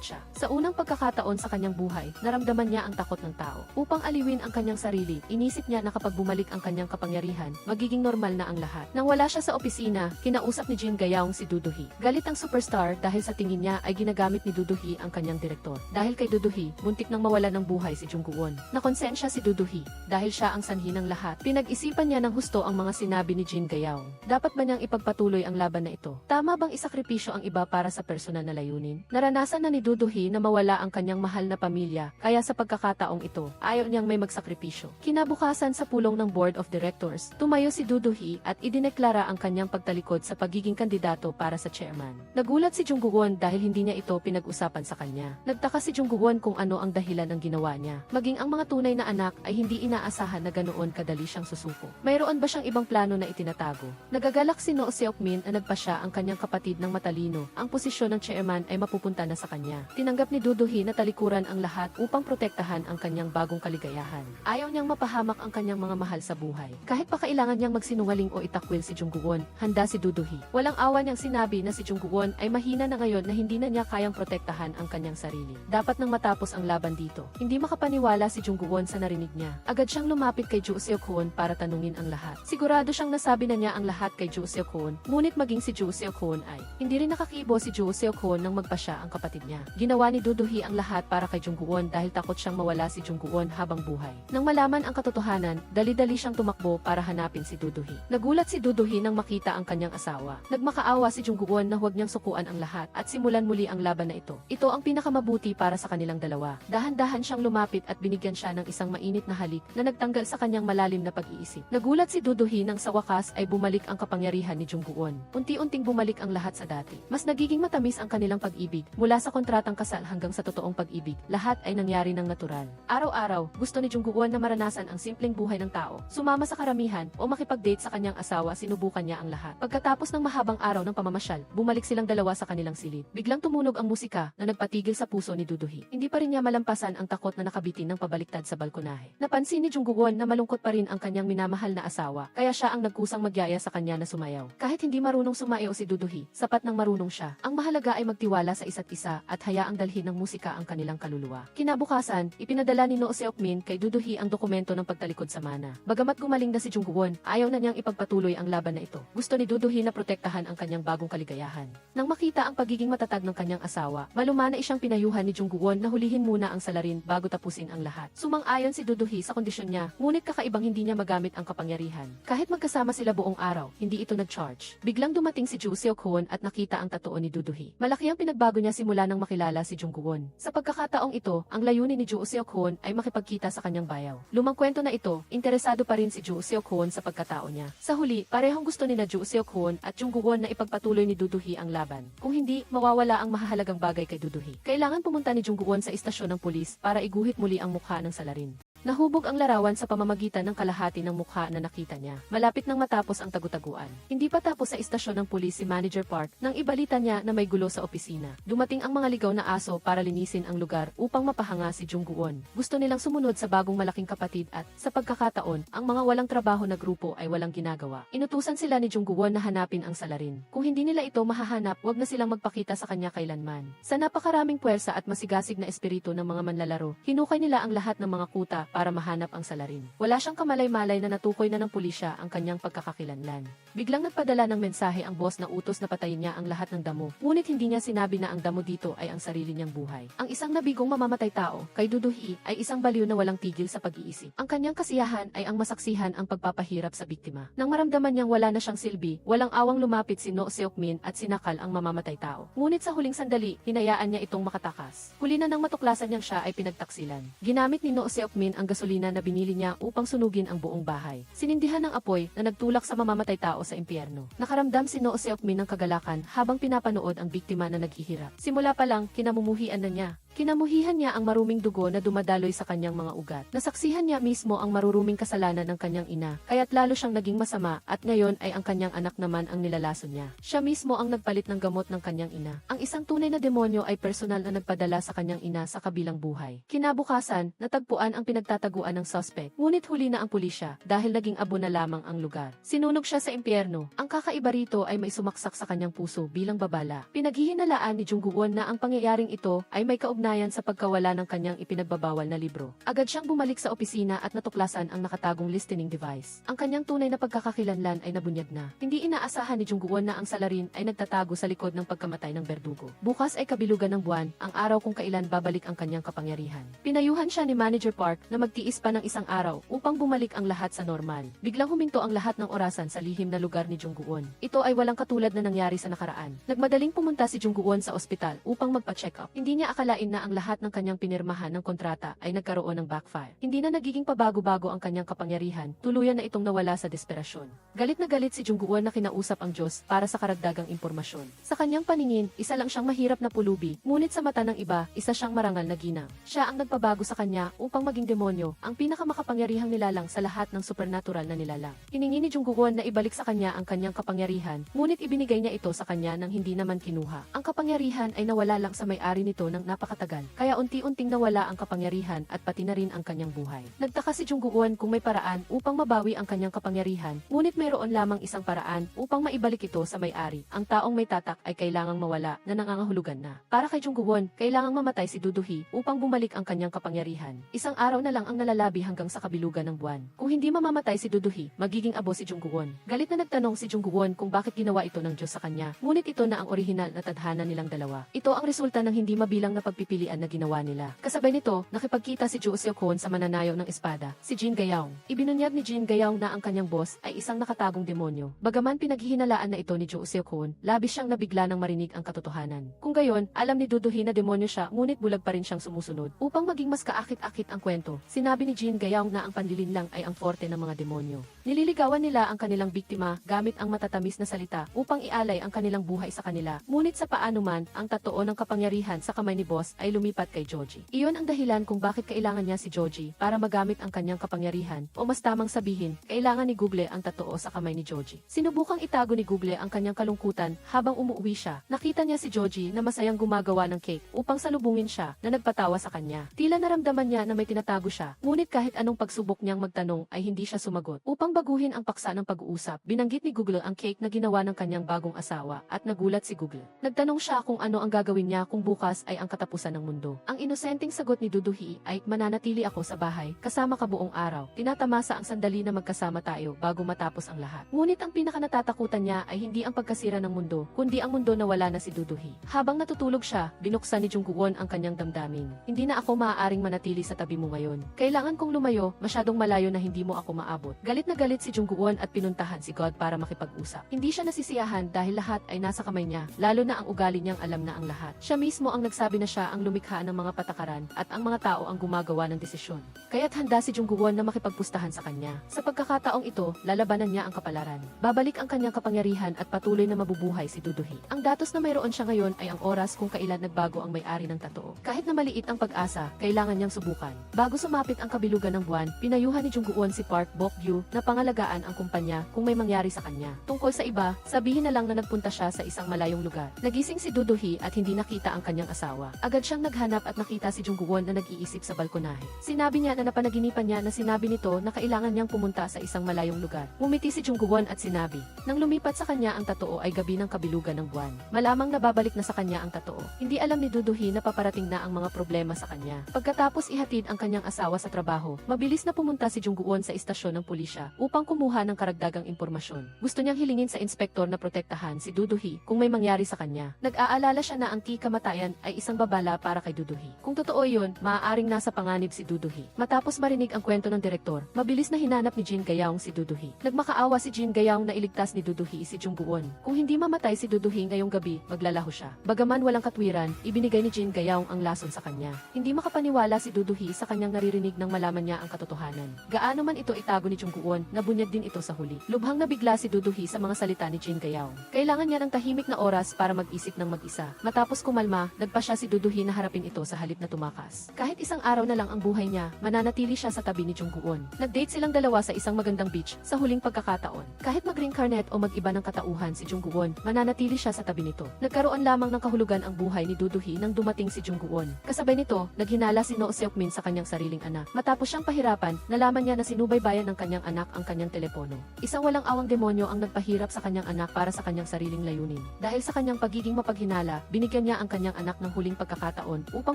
siya. Sa unang pagkakataon sa kanyang buhay, naramdaman niya ang takot ng tao. Upang aliwin ang kanyang sarili, inisip niya na kapag bumalik ang kanyang kapangyarihan, magiging normal na ang lahat. Nang wala siya sa opisina, kinausap ni Jin Gayaong si Duduhi. Galit ang superstar dahil sa tingin niya ay ginagamit ni Duduhi ang kanyang direktor. Dahil kay Duduhi, muntik nang mawala ng buhay si Jungguon. Nakonsensya si Duduhi dahil siya ang sanhi ng lahat. Pinag-isipan niya ng husto ang mga sinabi ni Jin Gayaong. Dapat ba niyang ipagpatuloy ang laban na ito? Tama bang isakripisyo ang iba para sa personal na layunin? Naranasan na ni Duduhi na mawala ang kanyang mahal na pamilya, kaya sa pagkakataong ito, ayaw niyang may magsakripisyo. Kinabukasan sa pulong ng Board of Directors, tumayo si Duduhi at idineklara ang kanyang pagtalikod sa pagiging kandidato para sa chairman. Nagulat si Jungguon dahil hindi niya ito pinag-usapan sa kanya. Nagtaka si Jungguon kung ano ang dahilan ng ginawa niya. Maging ang mga tunay na anak ay hindi inaasahan na ganoon kadali siyang susuko. Mayroon ba siyang ibang plano na itinatago? Nagagalak si No Seok-min na nagpasya ang kanyang kapatid ng matalino. Ang posisyon ng chairman ay mapupunta na sa kanya. Tinanggap ni Duduhi na talikuran ang lahat upang protektahan ang kanyang bagong kaligayahan. Ayaw niyang mapahamak ang kanyang mga mahal sa buhay. Kahit pa kailangan niyang magsinungaling o itakwil si Jungguon, handa si Duduhi. Walang awa niyang sinabi na si Jungguon ay mahina na ngayon na hindi na niya kayang protektahan ang kanyang sarili. Dapat nang matapos ang laban dito. Hindi makapaniwala si Jungguon sa narinig niya. Agad siyang lumapit kay Joo Seok-hoon para tanungin ang lahat. Sigurado siyang nasabi na niya ang lahat kay Joo Seok-hoon, ngunit maging si Joo Seok-hoon ay hindi rin nakakibo si Joo Seok-hoon nang magpasya ang kapatid niya. Ginawa ni Duduhi ang lahat para kay Jungguon dahil takot siyang mawala si Jungguon habang buhay. Nang malaman ang katotohanan, dali-dali siyang tumakbo para hanapin si Duduhi. Nagulat si Duduhi nang makita ang kanyang asawa. Nagmakaawa si Jungguon na huwag niyang sukuan ang lahat at simulan muli ang laban na ito. Ito ang pinakamabuti para sa kanilang dalawa. Dahan-dahan siyang lumapit at binigyan siya ng isang mainit na halik na nagtanggal sa kanyang malalim na pag-iisip. Nagulat si Duduhi nang sa wakas ay bumalik ang kapangyarihan ni Jungguon. Unti-unting bumalik ang lahat sa dati. Mas nagiging matamis ang kanilang pag-ibig mula sa kontratang kasal hanggang sa totoong pag-ibig. Lahat ay nangyari ng natural. Araw-araw, gusto ni Jungguon na maranasan ang simpleng buhay ng tao, sumama sa karamihan o makipag-date sa kanyang asawa. Sinubukan niya ang lahat. Pagkatapos ng mahabang araw ng pamamasyal, bumalik silang dalawa sa kanilang silid. Biglang tumunog ang musika na nagpatigil sa puso ni Duduhi. Hindi pa rin niya malampasan ang takot na nakabitin ng pabaliktad sa balkonahe. Napansin ni Jungguon na malungkot pa rin ang kanyang minamahal na asawa, kaya siya ang nagkusang magyaya sa kanya na sumayaw. Kahit hindi marunong sumayaw si Duduhi, sapat nang marunong siya. Ang mahalaga ay magtiwala sa isa't isa at hayaang dalhin ng musika ang kanilang kaluluwa. Kinabukasan, ipinadala ni No Seok-min kay Duduhi ang dokumento ng pagtalikod sa mana. Bagamat gumaling na si Jungguon, ayaw na niyang ipagpatuloy ang laban na ito. Gusto ni Duduhi na protektahan ang kanyang bagong kaligayahan. Nang makita ang pagiging matatag ng kanyang asawa, malumana siyang pinayuhan ni Jungguon na hulihin muna ang salarin bago tapusin ang lahat. Sumang-ayon si Duduhi sa kondisyon niya, ngunit kakaibang hindi niya magamit ang kapangyarihan. Kahit magkasama sila buong araw, hindi ito nag-charge. Biglang dumating si Joo Seok-hoon at nakita ang totoo ni Duduhi. Malaki ang pinagbago niya simula nang makilala si Jungguon. Sa pagkakataong ito, ang layunin ni Joo Seok-hoon ay makipagkita sa kanyang bayaw. Lumang kwento na ito, interesado pa rin si Joo Seok-hoon sa pagkatao niya. Sa huli, parehong gusto ni na Joo Seok-hoon at Jungguon Jungwon na ipagpatuloy ni Duduhi ang laban. Kung hindi, mawawala ang mahahalagang bagay kay Duduhi. Kailangan pumunta ni Jungwon sa istasyon ng pulis para iguhit muli ang mukha ng salarin. Nahubog ang larawan sa pamamagitan ng kalahati ng mukha na nakita niya. Malapit nang matapos ang tagutaguan. Hindi pa tapos sa istasyon ng pulis si Manager Park nang ibalita niya na may gulo sa opisina. Dumating ang mga ligaw na aso para linisin ang lugar upang mapahanga si Jungwon. Gusto nilang sumunod sa bagong malaking kapatid at, sa pagkakataon, ang mga walang trabaho na grupo ay walang ginagawa. Inutusan sila ni Jungwon na hanapin ang salarin. Kung hindi nila ito mahahanap, wag na silang magpakita sa kanya kailanman. Sa napakaraming puwersa at masigasig na espiritu ng mga manlalaro, hinukay nila ang lahat ng mga kuta para mahanap ang salarin. Wala siyang kamalay-malay na natukoy na ng pulisya ang kanyang pagkakakilanlan. Biglang nagpadala ng mensahe ang boss na utos na patayin niya ang lahat ng damo, ngunit hindi niya sinabi na ang damo dito ay ang sarili niyang buhay. Ang isang nabigong mamamatay tao, kay Duduhi, ay isang baliw na walang tigil sa pag-iisip. Ang kanyang kasiyahan ay ang masaksihan ang pagpapahirap sa biktima. Nang maramdaman niyang wala na siyang silbi, walang awang lumapit si No Seokmin at sinakal ang mamamatay tao. Ngunit sa huling sandali, hinayaan niya itong makatakas. Huli na nang matuklasan niyang siya ay pinagtaksilan. Ginamit ni No Seokmin ang gasolina na binili niya upang sunugin ang buong bahay. Sinindihan ng apoy na nagtulak sa mamamatay tao sa impyerno. Nakaramdam si No Seokmin ng kagalakan habang pinapanood ang biktima na naghihirap. Simula pa lang, kinamumuhian na niya. Kinamuhihan niya ang maruming dugo na dumadaloy sa kanyang mga ugat. Nasaksihan niya mismo ang maruruming kasalanan ng kanyang ina, kaya't lalo siyang naging masama at ngayon ay ang kanyang anak naman ang nilalason niya. Siya mismo ang nagpalit ng gamot ng kanyang ina. Ang isang tunay na demonyo ay personal na nagpadala sa kanyang ina sa kabilang buhay. Kinabukasan, natagpuan ang pinagtataguan ng suspect, ngunit huli na ang pulisya dahil naging abo na lamang ang lugar. Sinunog siya sa impyerno. Ang kakaiba rito ay may sumaksak sa kanyang puso bilang babala. Pinaghihinalaan ni Jungwon na ang pangyayaring ito ay may kaugnayan sa pagkawala ng kanyang ipinagbabawal na libro. Agad siyang bumalik sa opisina at natuklasan ang nakatagong listening device. Ang kanyang tunay na pagkakakilanlan ay nabunyag na. Hindi inaasahan ni Jungwon na ang salarin ay nagtatago sa likod ng pagkamatay ng berdugo. Bukas ay kabilugan ng buwan, ang araw kung kailan babalik ang kanyang kapangyarihan. Pinayuhan siya ni Manager Park na magtiis pa ng isang araw upang bumalik ang lahat sa normal. Biglang huminto ang lahat ng orasan sa lihim na lugar ni Jungwon. Ito ay walang katulad na nangyari sa nakaraan. Nagmadaling pumunta si Jungwon sa ospital upang magpa-check up. Hindi niya akalain na ang lahat ng kanyang pinirmahan ng kontrata ay nagkaroon ng backfire. Hindi na nagiging pabago-bago ang kanyang kapangyarihan, tuluyan na itong nawala sa desperasyon. Galit na galit si Jungwon na kinausap ang Diyos para sa karagdagang impormasyon. Sa kanyang paningin, isa lang siyang mahirap na pulubi, ngunit sa mata ng iba, isa siyang marangal na ginang. Siya ang nagpabago sa kanya upang maging demonyo, ang pinakamakapangyarihang nilalang sa lahat ng supernatural na nilalang. Hiningi ni Jungwon na ibalik sa kanya ang kanyang kapangyarihan, ngunit ibinigay niya ito sa kanya nang hindi naman kinuha. Ang kapangyarihan ay nawala lang sa may-ari nito ng napakatagal, kaya unti-unting nawala ang kapangyarihan at pati na rin ang kanyang buhay. Nagtaka si Jungwon kung may paraan upang mabawi ang kanyang kapangyarihan, ngunit mayroon lamang isang paraan upang maibalik ito sa may-ari. Ang taong may tatak ay kailangang mawala na nangangahulugan na. Para kay Jungwon, kailangang mamatay si Duduhi upang bumalik ang kanyang kapangyarihan. Isang araw na lang ang nalalabi hanggang sa kabilugan ng buwan. Kung hindi mamamatay si Duduhi, magiging abo si Jungwon. Galit na nagtanong si Jungwon kung bakit ginawa ito ng Diyos sa kanya, ngunit ito na ang orihinal na tadhana nilang dalawa. Ito ang resulta ng hindi mabilang na pagpipilian na ginawa nila. Kasabay nito, nakipagkita si Jo Seok-hoon sa mananayaw ng espada, si Jin Gayaong. Ibinunyag ni Jin Gayaong na ang kanyang boss ay isang nakatagong demonyo. Bagaman pinaghihinalaan na ito ni Jo Seok-hoon, labis siyang nabigla nang marinig ang katotohanan. Kung gayon, alam ni Duduhi na demonyo siya, ngunit bulag pa rin siyang sumusunod. Upang maging mas kaakit-akit ang kwento, sinabi ni Jin Gayaong na ang panlilinlang ay ang forte ng mga demonyo. Nililigawan nila ang kanilang biktima gamit ang matatamis na salita upang ialay ang kanilang buhay sa kanila. Ngunit sa paano man, ang totoo ng kapangyarihan sa kamay ni boss ay lumipat kay Joji. Iyon ang dahilan kung bakit kailangan niya si Joji para magamit ang kanyang kapangyarihan, o mas tamang sabihin, kailangan ni Google ang totoo sa kamay ni Joji. Sinubukang itago ni Google ang kanyang kalungkutan habang umuwi siya. Nakita niya si Joji na masayang gumagawa ng cake upang salubungin siya na nagpatawa sa kanya. Tila naramdaman niya na may tinatago siya, ngunit kahit anong pagsubok niyang magtanong ay hindi siya sumagot. Upang baguhin ang paksa ng pag-uusap, binanggit ni Google ang cake na ginawa ng kanyang bagong asawa at nagulat si Google. Nagtanong siya kung ano ang gagawin niya kung bukas ay ang katapusan ng mundo. Ang inosenteng sagot ni Duduhi ay, mananatili ako sa bahay, kasama ka buong araw. Tinatamasa ang sandali na magkasama tayo bago matapos ang lahat. Ngunit ang pinakanatatakutan niya ay hindi ang pagkasira ng mundo, kundi ang mundo na wala na si Duduhi. Habang natutulog siya, binuksan ni Jungwon ang kanyang damdamin. Hindi na ako maaaring manatili sa tabi mo ngayon. Kailangan kong lumayo, masyadong malayo na hindi mo ako maabot. Galit na galit si Jungwon at pinuntahan si God para makipag-usap. Hindi siya nasisiyahan dahil lahat ay nasa kamay niya, lalo na ang ugali niyang alam na ang lahat. Siya mismo ang nagsabi na siya ang ang lumikha ng mga patakaran at ang mga tao ang gumagawa ng desisyon. Kaya't handa si Jungguon na makipagpustahan sa kanya. Sa pagkakataong ito, lalabanan niya ang kapalaran. Babalik ang kanyang kapangyarihan at patuloy na mabubuhay si Duduhi. Ang datos na mayroon siya ngayon ay ang oras kung kailan nagbago ang may-ari ng totoo. Kahit na maliit ang pag-asa, kailangan niyang subukan. Bago sumapit ang kabilugan ng buwan, pinayuhan ni Jungguon si Park Bok-gyu na pangalagaan ang kumpanya kung may mangyari sa kanya. Tungkol sa iba, sabihin na lang na nagpunta siya sa isang malayong lugar. Nagising si Duduhi at hindi nakita ang kanyang asawa. Agad siyang naghanap at nakita si Jungguon na nag-iisip sa balkonahe. Sinabi niya na napanaginipan niya na sinabi nito na kailangan niyang pumunta sa isang malayong lugar. Ngumiti si Jungguon at sinabi, nang lumipat sa kanya ang totoo ay gabi ng kabilugan ng buwan. Malamang nababalik na sa kanya ang totoo. Hindi alam ni Duduhi na paparating na ang mga problema sa kanya. Pagkatapos ihatid ang kanyang asawa sa trabaho, mabilis na pumunta si Jungguon sa istasyon ng pulisya upang kumuha ng karagdagang impormasyon. Gusto niyang hilingin sa inspektor na protektahan si Duduhi kung may mangyari sa kanya. Nag-aalala siya na ang kamatayan ay isang babala para kay Duduhi. Kung totoo yun, maaaring nasa panganib si Duduhi. Matapos marinig ang kwento ng direktor, mabilis na hinanap ni Jin Gayaong si Duduhi. Nagmakaawa si Jin Gayaong na iligtas ni Duduhi si Jungguon. Kung hindi mamatay si Duduhi ngayong gabi, maglalaho siya. Bagaman walang katwiran, ibinigay ni Jin Gayaong ang lason sa kanya. Hindi makapaniwala si Duduhi sa kanyang naririnig nang malaman niya ang katotohanan. Gaano man ito itago ni Jungguon, nabunyag din ito sa huli. Lubhang nabigla si Duduhi sa mga salita ni Jin Gayaong. Kailangan niya ng tahimik na oras para mag-isip ng mag-isa. Matapos kumalma, nagpa siya si Duduhi na harapin ito sa halip na tumakas. Kahit isang araw na lang ang buhay niya, mananatili siya sa tabi ni Jungguon. Nag-date silang dalawa sa isang magandang beach sa huling pagkakataon. Kahit mag-reincarnate o mag-iba ng katauhan si Jungguon, mananatili siya sa tabi nito. Nagkaroon lamang ng kahulugan ang buhay ni Duduhi nang dumating si Jungguon. Kasabay nito, naghinala si No Seokmin sa kanyang sariling anak. Matapos siyang pahirapan, nalaman niya na sinubaybayan ng kanyang anak ang kanyang telepono. Isang walang awang demonyo ang nagpahirap sa kanyang anak para sa kanyang sariling layunin. Dahil sa kanyang pagiging mapaghinala, binigyan niya ang kanyang anak ng huling pagkakataon upang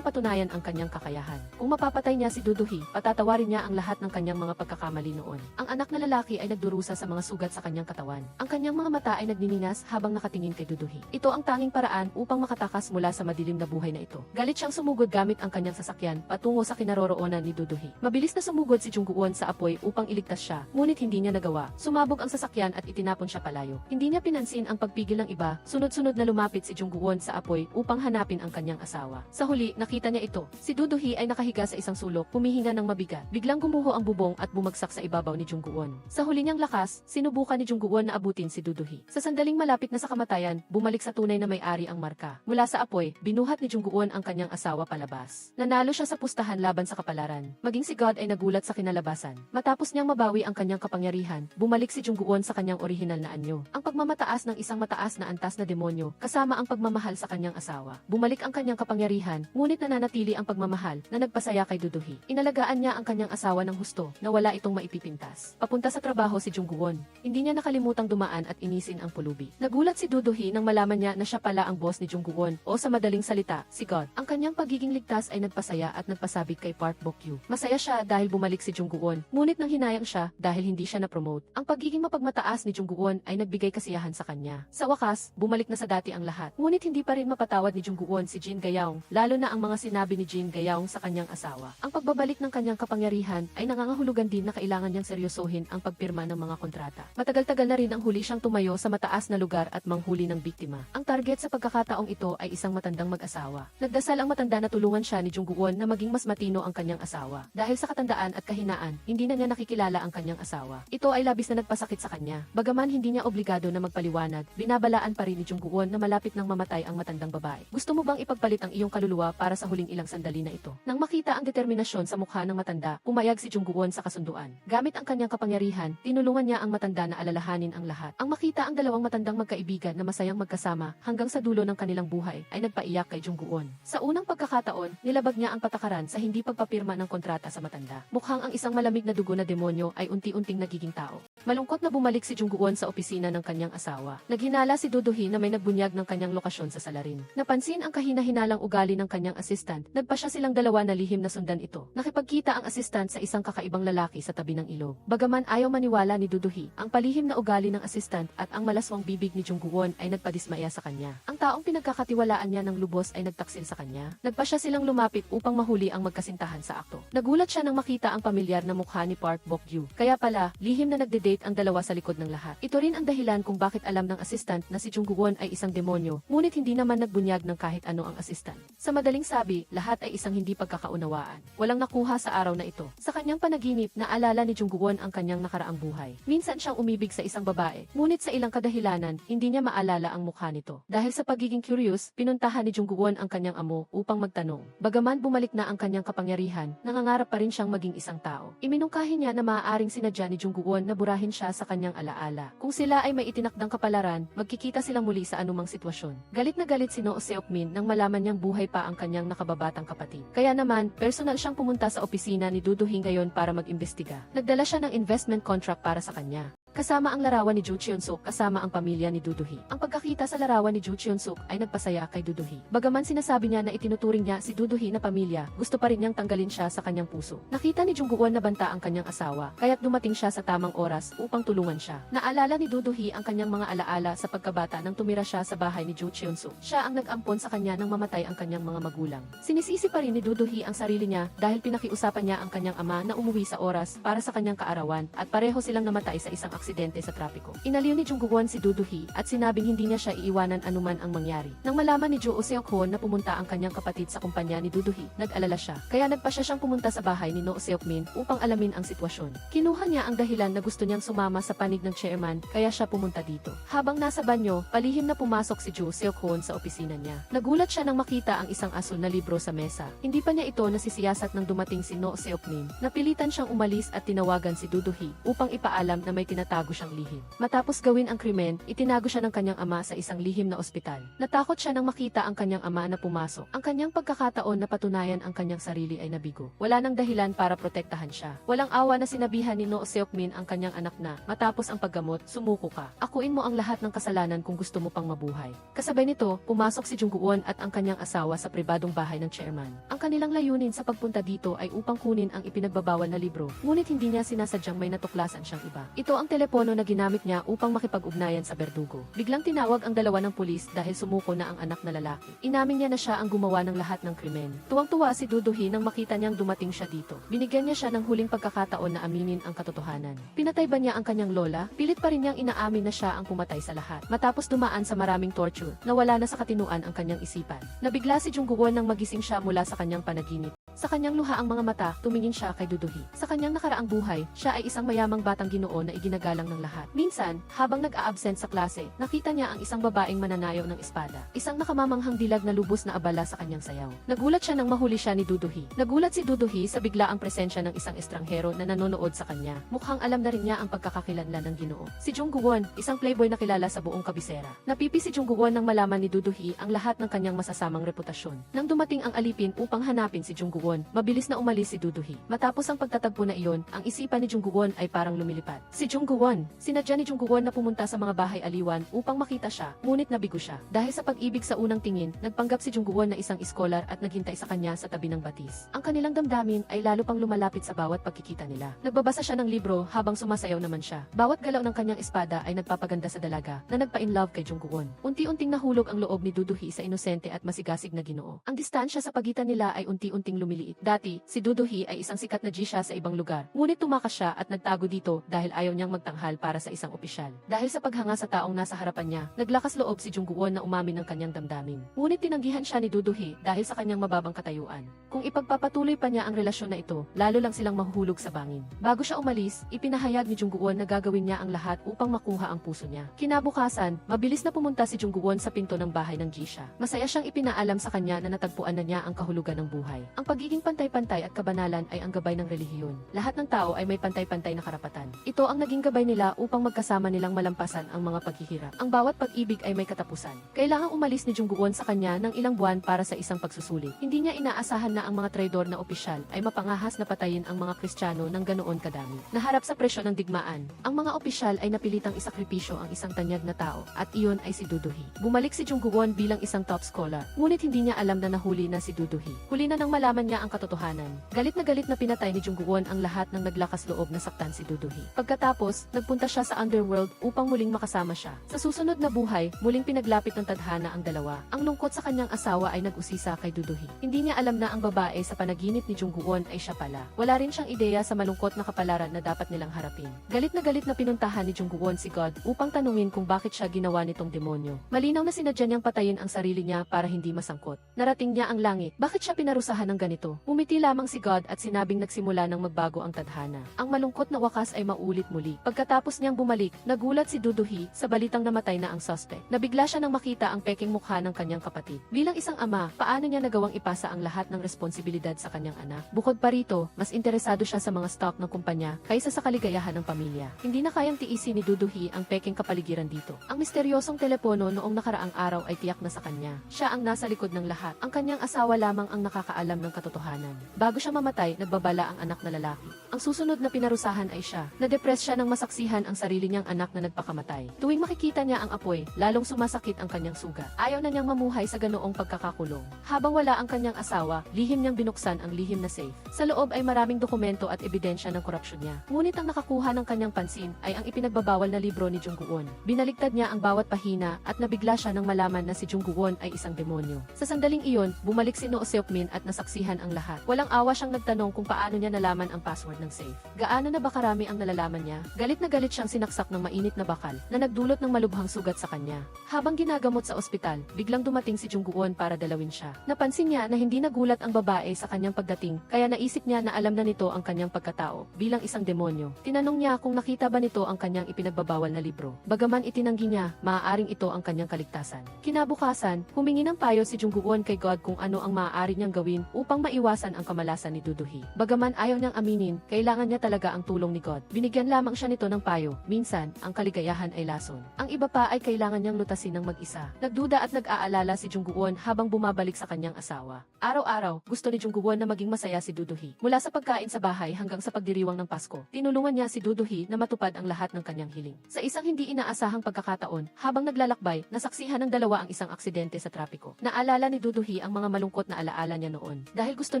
patunayan ang kanyang kakayahan. Kung mapapatay niya si Duduhi, patatawarin niya ang lahat ng kanyang mga pagkakamali noon. Ang anak na lalaki ay nagdurusa sa mga sugat sa kanyang katawan. Ang kanyang mga mata ay nagniningas habang nakatingin kay Duduhi. Ito ang tanging paraan upang makatakas mula sa madilim na buhay na ito. Galit siyang sumugod gamit ang kanyang sasakyan patungo sa kinaroroonan ni Duduhi. Mabilis na sumugod si Jungguon sa apoy upang iligtas siya, ngunit hindi niya nagawa. Sumabog ang sasakyan at itinapon siya palayo. Hindi niya pinansin ang pagpigil ng iba, sunod-sunod na lumapit si Jungguon sa apoy upang hanapin ang kanyang asawa. Sa huli, nakita niya ito. Si Duduhi ay nakahiga sa isang sulok, humihinga ng mabigat. Biglang gumuho ang bubong at bumagsak sa ibabaw ni Jungguon. Sa huli niyang lakas, sinubukan ni Jungguon na abutin si Duduhi. Sa sandaling malapit na sa kamatayan, bumalik sa tunay na may-ari ang marka. Mula sa apoy, binuhat ni Jungguon ang kanyang asawa palabas. Nanalo siya sa pustahan laban sa kapalaran. Maging si God ay nagulat sa kinalabasan. Matapos niyang mabawi ang kanyang kapangyarihan, bumalik si Jungguon sa kanyang orihinal na anyo. Ang pagmamataas ng isang mataas na antas na demonyo, kasama ang pagmamahal sa kanyang asawa. Bumalik ang kanyang kapangyarihan, ngunit nananatili ang pagmamahal na nagpasaya kay Duduhi. Inalagaan niya ang kanyang asawa ng husto na wala itong maipipintas. Papunta sa trabaho si Jungguon. Hindi niya nakalimutang dumaan at inisin ang pulubi. Nagulat si Duduhi nang malaman niya na siya pala ang boss ni Jungguon o sa madaling salita, si God. Ang kanyang pagiging ligtas ay nagpasaya at nagpasabik kay Park Bok-gyu. Masaya siya dahil bumalik si Jungguon, ngunit nang hinayang siya dahil hindi siya na-promote. Ang pagiging mapagmataas ni Jungguon ay nagbigay kasiyahan sa kanya. Sa wakas, bumalik na sa dati ang lahat. Ngunit hindi pa rin mapatawad ni Jungguon si Jin Gayaong, lalo na ang mga sinabi ni Jin Gayaong sa kanyang asawa. Ang pagbabalik ng kanyang kapangyarihan ay nangangahulugan din na kailangan niyang seryosohin ang pagpirma ng mga kontrata. Matagal-tagal na rin ang huli siyang tumayo sa mataas na lugar at manghuli ng biktima. Ang target sa pagkakataong ito ay isang matandang mag-asawa. Nagdasal ang matanda na tulungan siya ni Jungguon na maging mas matino ang kanyang asawa. Dahil sa katandaan at kahinaan, hindi na niya nakikilala ang kanyang asawa. Ito ay labis na nagpasakit sa kanya. Bagaman hindi niya obligado na magpaliwanag, binabalaan pa rin ni Jungguon na malapit nang mamatay ang matandang babae. Gusto mo bang ipagpalit ang iyong kaluluwa para sa huling ilang sandali na ito? Nang makita ang determinasyon sa mukha ng matanda, pumayag si Jungguon sa kasunduan. Gamit ang kanyang kapangyarihan, tinulungan niya ang matanda na alalahanin ang lahat. Ang makita ang dalawang matandang magkaibigan na masayang magkasama hanggang sa dulo ng kanilang buhay ay nagpaiyak kay Jungguon. Sa unang pagkakataon, nilabag niya ang patakaran sa hindi pagpapirma ng kontrata sa matanda. Mukhang ang isang malamig na dugo na demonyo ay unti-unting nagiging tao. Malungkot na bumalik si Jungguon sa opisina ng kanyang asawa. Naghinala si Duduhi na may nagbunyag ng kanyang lokasyon sa salarin. Napansin ang kahina-hinalang ugali ng kanyang assistant. Nagpasya silang dalawa na lihim na sundan ito. Nakipagkita ang assistant sa isang kakaibang lalaki sa tabi ng ilog. Bagaman ayaw maniwala ni Duduhi, ang palihim na ugali ng assistant at ang malaswang bibig ni Jungguon ay nagpadismaya sa kanya. Ang taong pinagkakatiwalaan niya ng lubos ay nagtaksil sa kanya. Nagpasya silang lumapit upang mahuli ang magkasintahan sa akto. Nagulat siya nang makita ang pamilyar na mukha ni Park Bok-gyu. Kaya pala, lihim na nagde-date nag-cooperate ang dalawa sa likod ng lahat. Ito rin ang dahilan kung bakit alam ng assistant na si Jung Won ay isang demonyo, ngunit hindi naman nagbunyag ng kahit ano ang assistant. Sa madaling sabi, lahat ay isang hindi pagkakaunawaan. Walang nakuha sa araw na ito. Sa kanyang panaginip, naalala ni Jung Won ang kanyang nakaraang buhay. Minsan siyang umibig sa isang babae, ngunit sa ilang kadahilanan, hindi niya maalala ang mukha nito. Dahil sa pagiging curious, pinuntahan ni Jung Won ang kanyang amo upang magtanong. Bagaman bumalik na ang kanyang kapangyarihan, nangangarap pa rin siyang maging isang tao. Iminungkahi niya na maaaring sinadya ni Jung Won na burahin siya sa kanyang alaala. Kung sila ay may itinakdang kapalaran, magkikita silang muli sa anumang sitwasyon. Galit na galit si No Seok-min nang malaman niyang buhay pa ang kanyang nakababatang kapatid. Kaya naman, personal siyang pumunta sa opisina ni Duduhi ngayon para mag-imbestiga. Nagdala siya ng investment contract para sa kanya. Kasama ang larawan ni Joo Cheon-suk kasama ang pamilya ni Duduhi. Ang pagkakita sa larawan ni Joo Cheon-suk ay nagpasaya kay Duduhi. Bagaman sinasabi niya na itinuturing niya si Duduhi na pamilya, gusto pa rin niyang tanggalin siya sa kanyang puso. Nakita ni Jung Won na banta ang kanyang asawa, kaya't dumating siya sa tamang oras upang tulungan siya. Naalala ni Duduhi ang kanyang mga alaala sa pagkabata nang tumira siya sa bahay ni Joo Cheon-suk. Siya ang nag-ampon sa kanya nang mamatay ang kanyang mga magulang. Sinisisi pa rin ni Duduhi ang sarili niya dahil pinakiusapan niya ang kanyang ama na umuwi sa oras para sa kanyang kaarawan at pareho silang namatay sa isang aksidente sa trapiko. Inaliw ni Jung Won si Duduhi at sinabing hindi niya siya iiwanan anuman ang mangyari. Nang malaman ni Joo Seok-hoon na pumunta ang kanyang kapatid sa kumpanya ni Duduhi, nag-alala siya. Kaya nagpasya siyang pumunta sa bahay ni No Seok-min upang alamin ang sitwasyon. Kinuha niya ang dahilan na gusto niyang sumama sa panig ng chairman, kaya siya pumunta dito. Habang nasa banyo, palihim na pumasok si Joo Seok-hoon sa opisina niya. Nagulat siya nang makita ang isang asul na libro sa mesa. Hindi pa niya ito nasisiyasat nang dumating si No Seok-min. Napilitan siyang umalis at tinawagan si Duduhi upang ipaalam na may tinatago siyang lihim. Matapos gawin ang krimen, itinago siya ng kanyang ama sa isang lihim na ospital. Natakot siya nang makita ang kanyang ama na pumasok. Ang kanyang pagkakataon na patunayan ang kanyang sarili ay nabigo. Wala nang dahilan para protektahan siya. Walang awa na sinabihan ni No Seok-min ang kanyang anak na, matapos ang paggamot, sumuko ka. Akuin mo ang lahat ng kasalanan kung gusto mo pang mabuhay. Kasabay nito, pumasok si Jung Won at ang kanyang asawa sa pribadong bahay ng chairman. Ang kanilang layunin sa pagpunta dito ay upang kunin ang ipinagbabawal na libro, ngunit hindi niya sinasadyang may natuklasan siyang iba. Ito ang telepono na ginamit niya upang makipag-ugnayan sa berdugo. Biglang tinawag ang dalawa ng pulis dahil sumuko na ang anak na lalaki. Inamin niya na siya ang gumawa ng lahat ng krimen. Tuwang-tuwa si Duduhi nang makita niyang dumating siya dito. Binigyan niya siya ng huling pagkakataon na aminin ang katotohanan. Pinatay ba niya ang kanyang lola? Pilit pa rin niyang inaamin na siya ang pumatay sa lahat. Matapos dumaan sa maraming torture, nawala na sa katinuan ang kanyang isipan. Nabigla si Jung Won nang magising siya mula sa kanyang panaginip. Sa kanyang luha ang mga mata, tumingin siya kay Duduhi. Sa kanyang nakaraang buhay, siya ay isang mayamang batang Ginoo na iginagalang ng lahat. Minsan, habang nag-a-absent sa klase, nakita niya ang isang babaeng mananayaw ng espada. Isang nakamamanghang dilag na lubos na abala sa kanyang sayaw. Nagulat siya nang mahuli siya ni Duduhi. Nagulat si Duduhi sa biglaang presensya ng isang estranghero na nanonood sa kanya. Mukhang alam na rin niya ang pagkakakilanlan ng Ginoo. Si Jung Won, isang playboy na kilala sa buong kabisera. Napipi si Jung Won nang malaman ni Duduhi ang lahat ng kanyang masasamang reputasyon. Nang dumating ang alipin upang hanapin si Jung Won, mabilis na umalis si Duduhi. Matapos ang pagtatagpo na iyon, ang isipan ni Jung Won ay parang lumilipad. Si Jung Won, sinadya ni Jung Won na pumunta sa mga bahay aliwan upang makita siya, ngunit nabigo siya. Dahil sa pag-ibig sa unang tingin, nagpanggap si Jung Won na isang iskolar at naghintay sa kanya sa tabi ng batis. Ang kanilang damdamin ay lalo pang lumalapit sa bawat pagkikita nila. Nagbabasa siya ng libro habang sumasayaw naman siya. Bawat galaw ng kanyang espada ay nagpapaganda sa dalaga na nagpa-in-love kay Jung Won. Unti-unting nahulog ang loob ni Duduhi sa inosente at masigasig na Ginoo. Ang distansya sa pagitan nila ay unti-unting lumiliit. Dati, si Duduhi ay isang sikat na G siya sa ibang lugar. Ngunit tumakas siya at nagtago dito dahil ayaw niyang magtanghal para sa isang opisyal. Dahil sa paghanga sa taong nasa harapan niya, naglakas loob si Jung Won na umamin ng kanyang damdamin. Ngunit tinanggihan siya ni Duduhi dahil sa kanyang mababang katayuan. Kung ipagpapatuloy pa niya ang relasyon na ito, lalo lang silang mahuhulog sa bangin. Bago siya umalis, ipinahayag ni Jung Won na gagawin niya ang lahat upang makuha ang puso niya. Kinabukasan, mabilis na pumunta si Jung Won sa pinto ng bahay ng Jisha. Masaya siyang ipinaalam sa kanya na natagpuan na niya ang kahulugan ng buhay. Ang pagiging pantay-pantay at kabanalan ay ang gabay ng relihiyon. Lahat ng tao ay may pantay-pantay na karapatan. Ito ang naging gabay nila upang magkasama nilang malampasan ang mga paghihirap. Ang bawat pag-ibig ay may katapusan. Kailangang umalis ni Jung Won sa kanya ng ilang buwan para sa isang pagsusulit. Hindi niya inaasahan na ang mga traidor na opisyal ay mapangahas na patayin ang mga Kristiyano ng ganoon kadami. Naharap sa presyo ng digmaan, ang mga opisyal ay napilitang isakripisyo ang isang tanyag na tao, at iyon ay si Duduhi. Bumalik si Jung Won bilang isang top scholar, ngunit hindi niya alam na nahuli na si Duduhi. Huli na nang malaman niya niya ang katotohanan. Galit na pinatay ni Jungwon ang lahat ng naglakas loob na saktan si Duduhi. Pagkatapos, nagpunta siya sa underworld upang muling makasama siya. Sa susunod na buhay, muling pinaglapit ng tadhana ang dalawa. Ang lungkot sa kanyang asawa ay nag-usisa kay Duduhi. Hindi niya alam na ang babae sa panaginip ni Jungwon ay siya pala. Wala rin siyang ideya sa malungkot na kapalaran na dapat nilang harapin. Galit na pinuntahan ni Jungwon si God upang tanungin kung bakit siya ginawa nitong demonyo. Malinaw na sinadya niyang patayin ang sarili niya para hindi masangkot. Narating niya ang langit. Bakit siya pinarusahan ng ganito? Umiti lamang si God at sinabing nagsimula ng magbago ang tadhana. Ang malungkot na wakas ay maulit muli. Pagkatapos niyang bumalik, nagulat si Duduhi sa balitang namatay na ang suspect. Nabigla siya nang makita ang peking mukha ng kanyang kapatid. Bilang isang ama, paano niya nagawang ipasa ang lahat ng responsibilidad sa kanyang anak? Bukod pa rito, mas interesado siya sa mga stock ng kumpanya kaysa sa kaligayahan ng pamilya. Hindi na kayang tiisin ni Duduhi ang peking kapaligiran dito. Ang misteryosong telepono noong nakaraang araw ay tiyak na sa kanya. Siya ang nasa likod ng lahat. Ang kanyang asawa lamang ang nakakaalam ng katotohanan. Bago siya mamatay, nagbabala ang anak na lalaki. Ang susunod na pinarusahan ay siya. Nadepress siya nang masaksihan ang sarili niyang anak na nagpakamatay. Tuwing makikita niya ang apoy, lalong sumasakit ang kanyang sugat. Ayaw na niyang mamuhay sa ganoong pagkakakulong. Habang wala ang kanyang asawa, lihim niyang binuksan ang lihim na safe. Sa loob ay maraming dokumento at ebidensya ng korupsyon niya. Ngunit ang nakakuha ng kanyang pansin ay ang ipinagbabawal na libro ni Jungwon. Binaligtad niya ang bawat pahina at nabigla siya nang malaman na si Jungwon ay isang demonyo. Sa sandaling iyon, bumalik si No Seokmin at nasaksihan ang lahat. Walang awa siyang nagtanong kung paano niya nalaman ang password ng safe. Gaano na ba karami ang nalalaman niya? Galit na galit siyang sinaksak ng mainit na bakal na nagdulot ng malubhang sugat sa kanya. Habang ginagamot sa ospital, biglang dumating si Jungwon para dalawin siya. Napansin niya na hindi nagulat ang babae sa kanyang pagdating, kaya naisip niya na alam na nito ang kanyang pagkatao bilang isang demonyo. Tinanong niya kung nakita ba nito ang kanyang ipinagbabawal na libro. Bagaman itinanggi niya, maaaring ito ang kanyang kaligtasan. Kinabukasan, humingi ng payo si Jungwon kay God kung ano ang maaari niyang gawin upang maiwasan ang kamalasan ni Duduhi. Bagaman ayaw niyang aminin, kailangan niya talaga ang tulong ni God. Binigyan lamang siya nito ng payo. Minsan, ang kaligayahan ay lason. Ang iba pa ay kailangan niyang lutasin ng mag-isa. Nagduda at nag-aalala si Jungwon habang bumabalik sa kanyang asawa. Araw-araw, gusto ni Jungwon na maging masaya si Duduhi. Mula sa pagkain sa bahay hanggang sa pagdiriwang ng Pasko, tinulungan niya si Duduhi na matupad ang lahat ng kanyang hiling. Sa isang hindi inaasahang pagkakataon, habang naglalakbay, nasaksihan ng dalawa ang isang aksidente sa trapiko. Naalala ni Duduhi ang mga malungkot na alaala niya noon. Dahil gusto